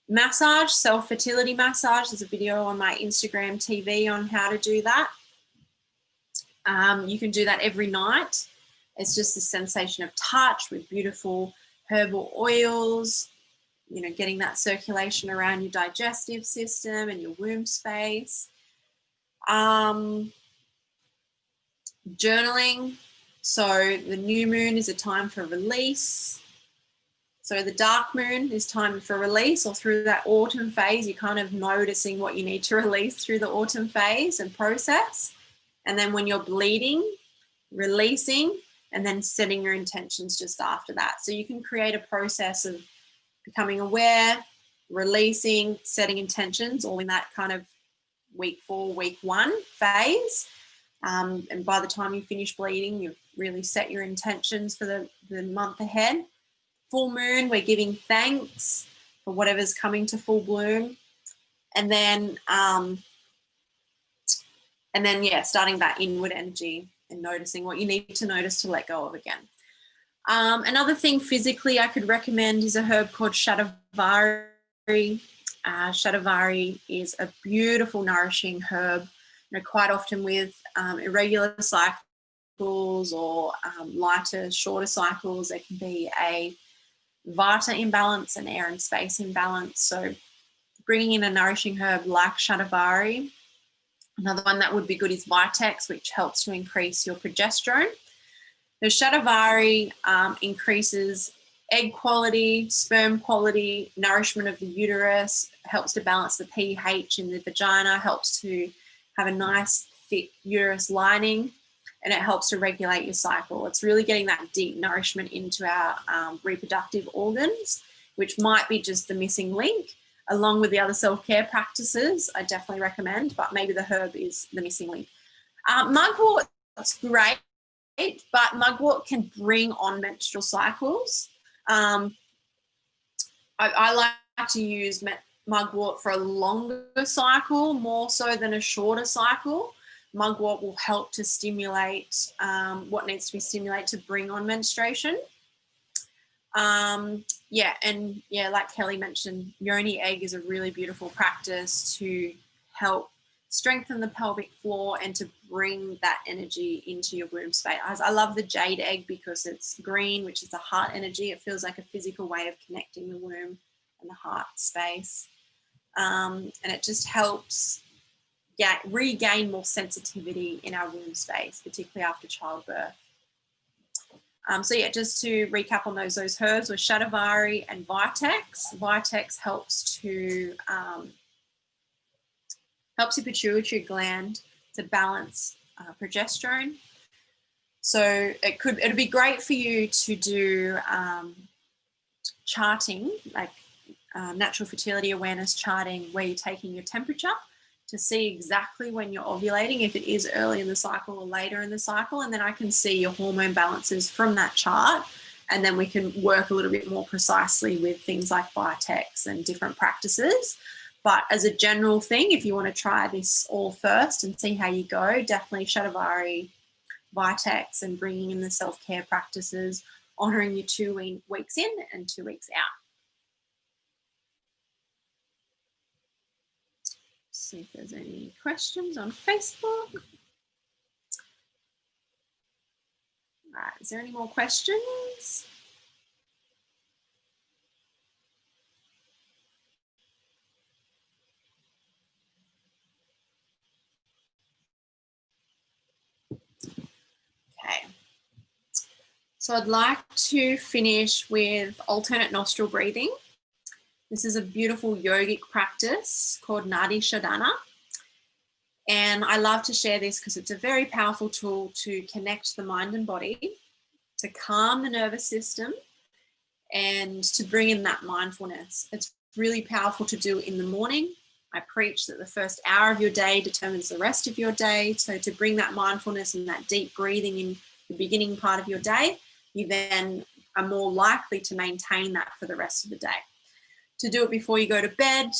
Massage, self-fertility massage. There's a video on my Instagram TV on how to do that. You can do that every night. It's just a sensation of touch with beautiful herbal oils, you know, getting that circulation around your digestive system and your womb space. Journaling. So the new moon is a time for release. So the dark moon is time for release, or through that autumn phase, you're kind of noticing what you need to release through the autumn phase and process. And then when you're bleeding, releasing, and then setting your intentions just after that. So you can create a process of becoming aware, releasing, setting intentions, all in that kind of week 4, week 1 phase. And by the time you finish bleeding, you've really set your intentions for the month ahead. Full moon, we're giving thanks for whatever's coming to full bloom. And then yeah, starting that inward energy and noticing what you need to notice to let go of again. Another thing physically I could recommend is a herb called shatavari. Shatavari is a beautiful, nourishing herb. quite often with irregular cycles or lighter, shorter cycles, there can be a vata imbalance and air and space imbalance. So bringing in a nourishing herb like shatavari. Another one that would be good is vitex, which helps to increase your progesterone. The shatavari increases egg quality, sperm quality, nourishment of the uterus, helps to balance the pH in the vagina, helps to have a nice thick uterus lining, and it helps to regulate your cycle. It's really getting that deep nourishment into our reproductive organs, which might be just the missing link, along with the other self-care practices I definitely recommend, but maybe the herb is the missing link. Mugwort's great, but mugwort can bring on menstrual cycles. I like to use mugwort for a longer cycle, more so than a shorter cycle. Mugwort will help to stimulate what needs to be stimulated to bring on menstruation. Like Kelly mentioned, yoni egg is a really beautiful practice to help strengthen the pelvic floor and to bring that energy into your womb space. I love the jade egg because it's green, which is the heart energy. It feels like a physical way of connecting the womb and the heart space. And it just helps regain more sensitivity in our womb space, particularly after childbirth. Just to recap on those herbs were shatavari and vitex. Vitex helps to helps your pituitary gland to balance progesterone. So it'd be great for you to do charting, like natural fertility awareness charting, where you're taking your temperature to see exactly when you're ovulating, if it is early in the cycle or later in the cycle, and then I can see your hormone balances from that chart, and then we can work a little bit more precisely with things like vitex and different practices. But as a general thing, if you want to try this all first and see how you go, definitely shatavari, vitex, and bringing in the self-care practices, honouring your 2 weeks in and 2 weeks out. See if there's any questions on Facebook. Right, is there any more questions? Okay. So I'd like to finish with alternate nostril breathing. This is a beautiful yogic practice called Nadi Shodhana. And I love to share this because it's a very powerful tool to connect the mind and body, to calm the nervous system, and to bring in that mindfulness. It's really powerful to do in the morning. I preach that the first hour of your day determines the rest of your day. So to bring that mindfulness and that deep breathing in the beginning part of your day, you then are more likely to maintain that for the rest of the day. To do it before you go to bed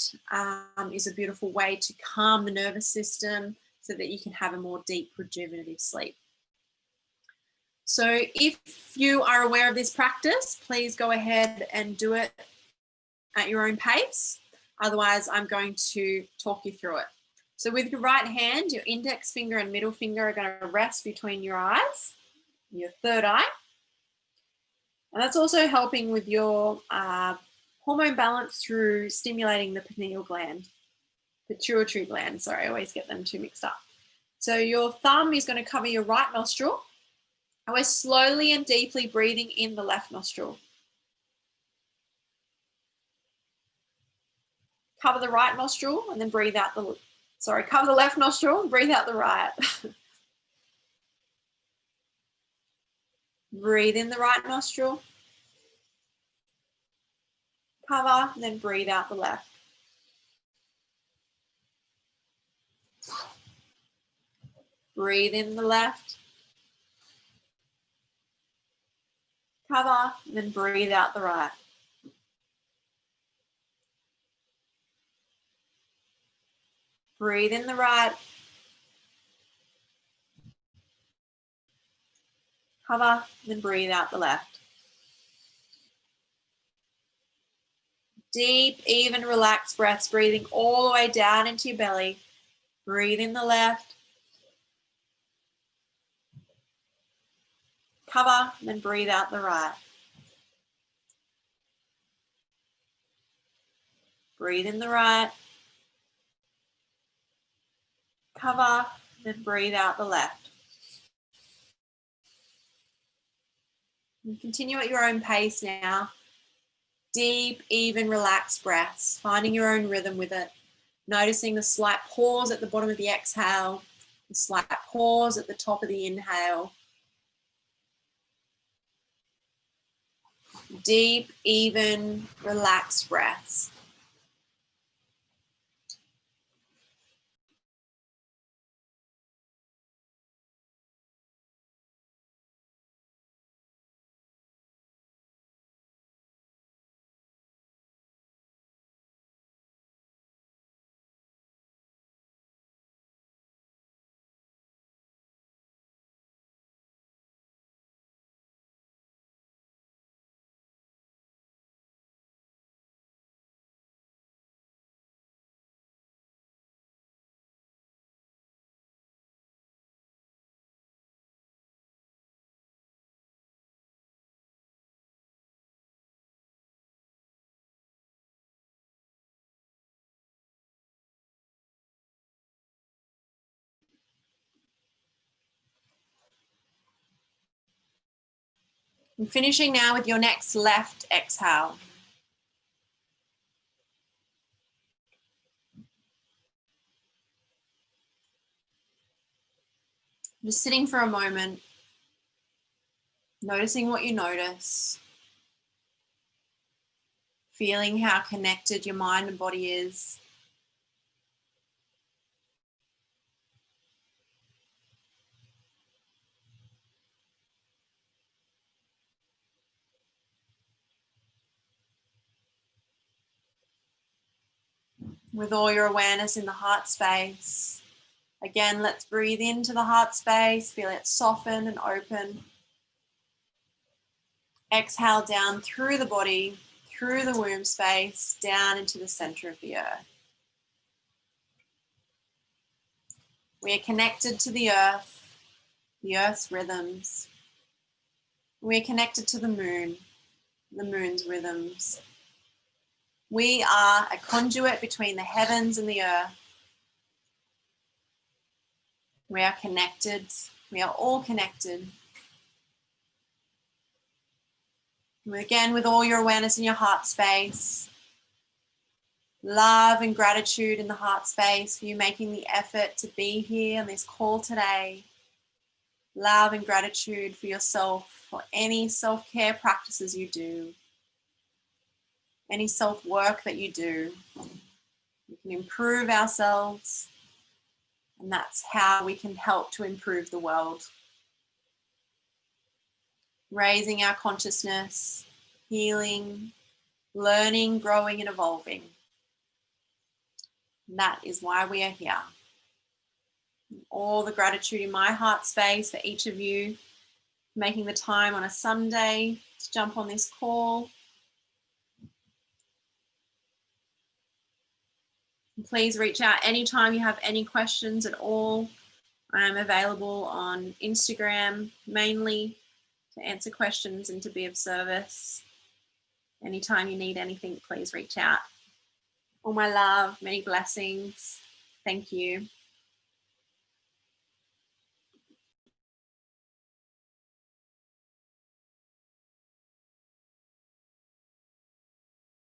is a beautiful way to calm the nervous system so that you can have a more deep rejuvenative sleep. So if you are aware of this practice, please go ahead and do it at your own pace. Otherwise, I'm going to talk you through it. So with your right hand, your index finger and middle finger are going to rest between your eyes, your third eye. And that's also helping with your hormone balance through stimulating the pineal gland, pituitary gland. Sorry, I always get them too mixed up. So your thumb is going to cover your right nostril. And we're slowly and deeply breathing in the left nostril. Cover the right nostril and then breathe out the, cover the left nostril and breathe out the right. Breathe in the right nostril. Cover, and then breathe out the left. Breathe in the left. Cover, and then breathe out the right. Breathe in the right. Cover, then breathe out the left. Deep, even, relaxed breaths, breathing all the way down into your belly. Breathe in the left. Cover, and then breathe out the right. Breathe in the right. Cover, then breathe out the left. And continue at your own pace now. Deep, even, relaxed breaths, finding your own rhythm with it. Noticing the slight pause at the bottom of the exhale, the slight pause at the top of the inhale. Deep, even, relaxed breaths. And finishing now with your next left exhale. Just sitting for a moment, noticing what you notice, feeling how connected your mind and body is. With all your awareness in the heart space. Again, let's breathe into the heart space, feel it soften and open. Exhale down through the body, through the womb space, down into the center of the earth. We are connected to the earth's rhythms. We are connected to the moon's rhythms. We are a conduit between the heavens and the earth. We are connected. We are all connected. Again, with all your awareness in your heart space, love and gratitude in the heart space for you making the effort to be here on this call today. Love and gratitude for yourself, for any self-care practices you do, any self-work that you do. We can improve ourselves, and that's how we can help to improve the world. Raising our consciousness, healing, learning, growing, and evolving. And that is why we are here. All the gratitude in my heart space for each of you making the time on a Sunday to jump on this call. And please reach out anytime you have any questions at all. I am available on Instagram mainly to answer questions and to be of service. Anytime you need anything, please reach out. All my love, many blessings. Thank you.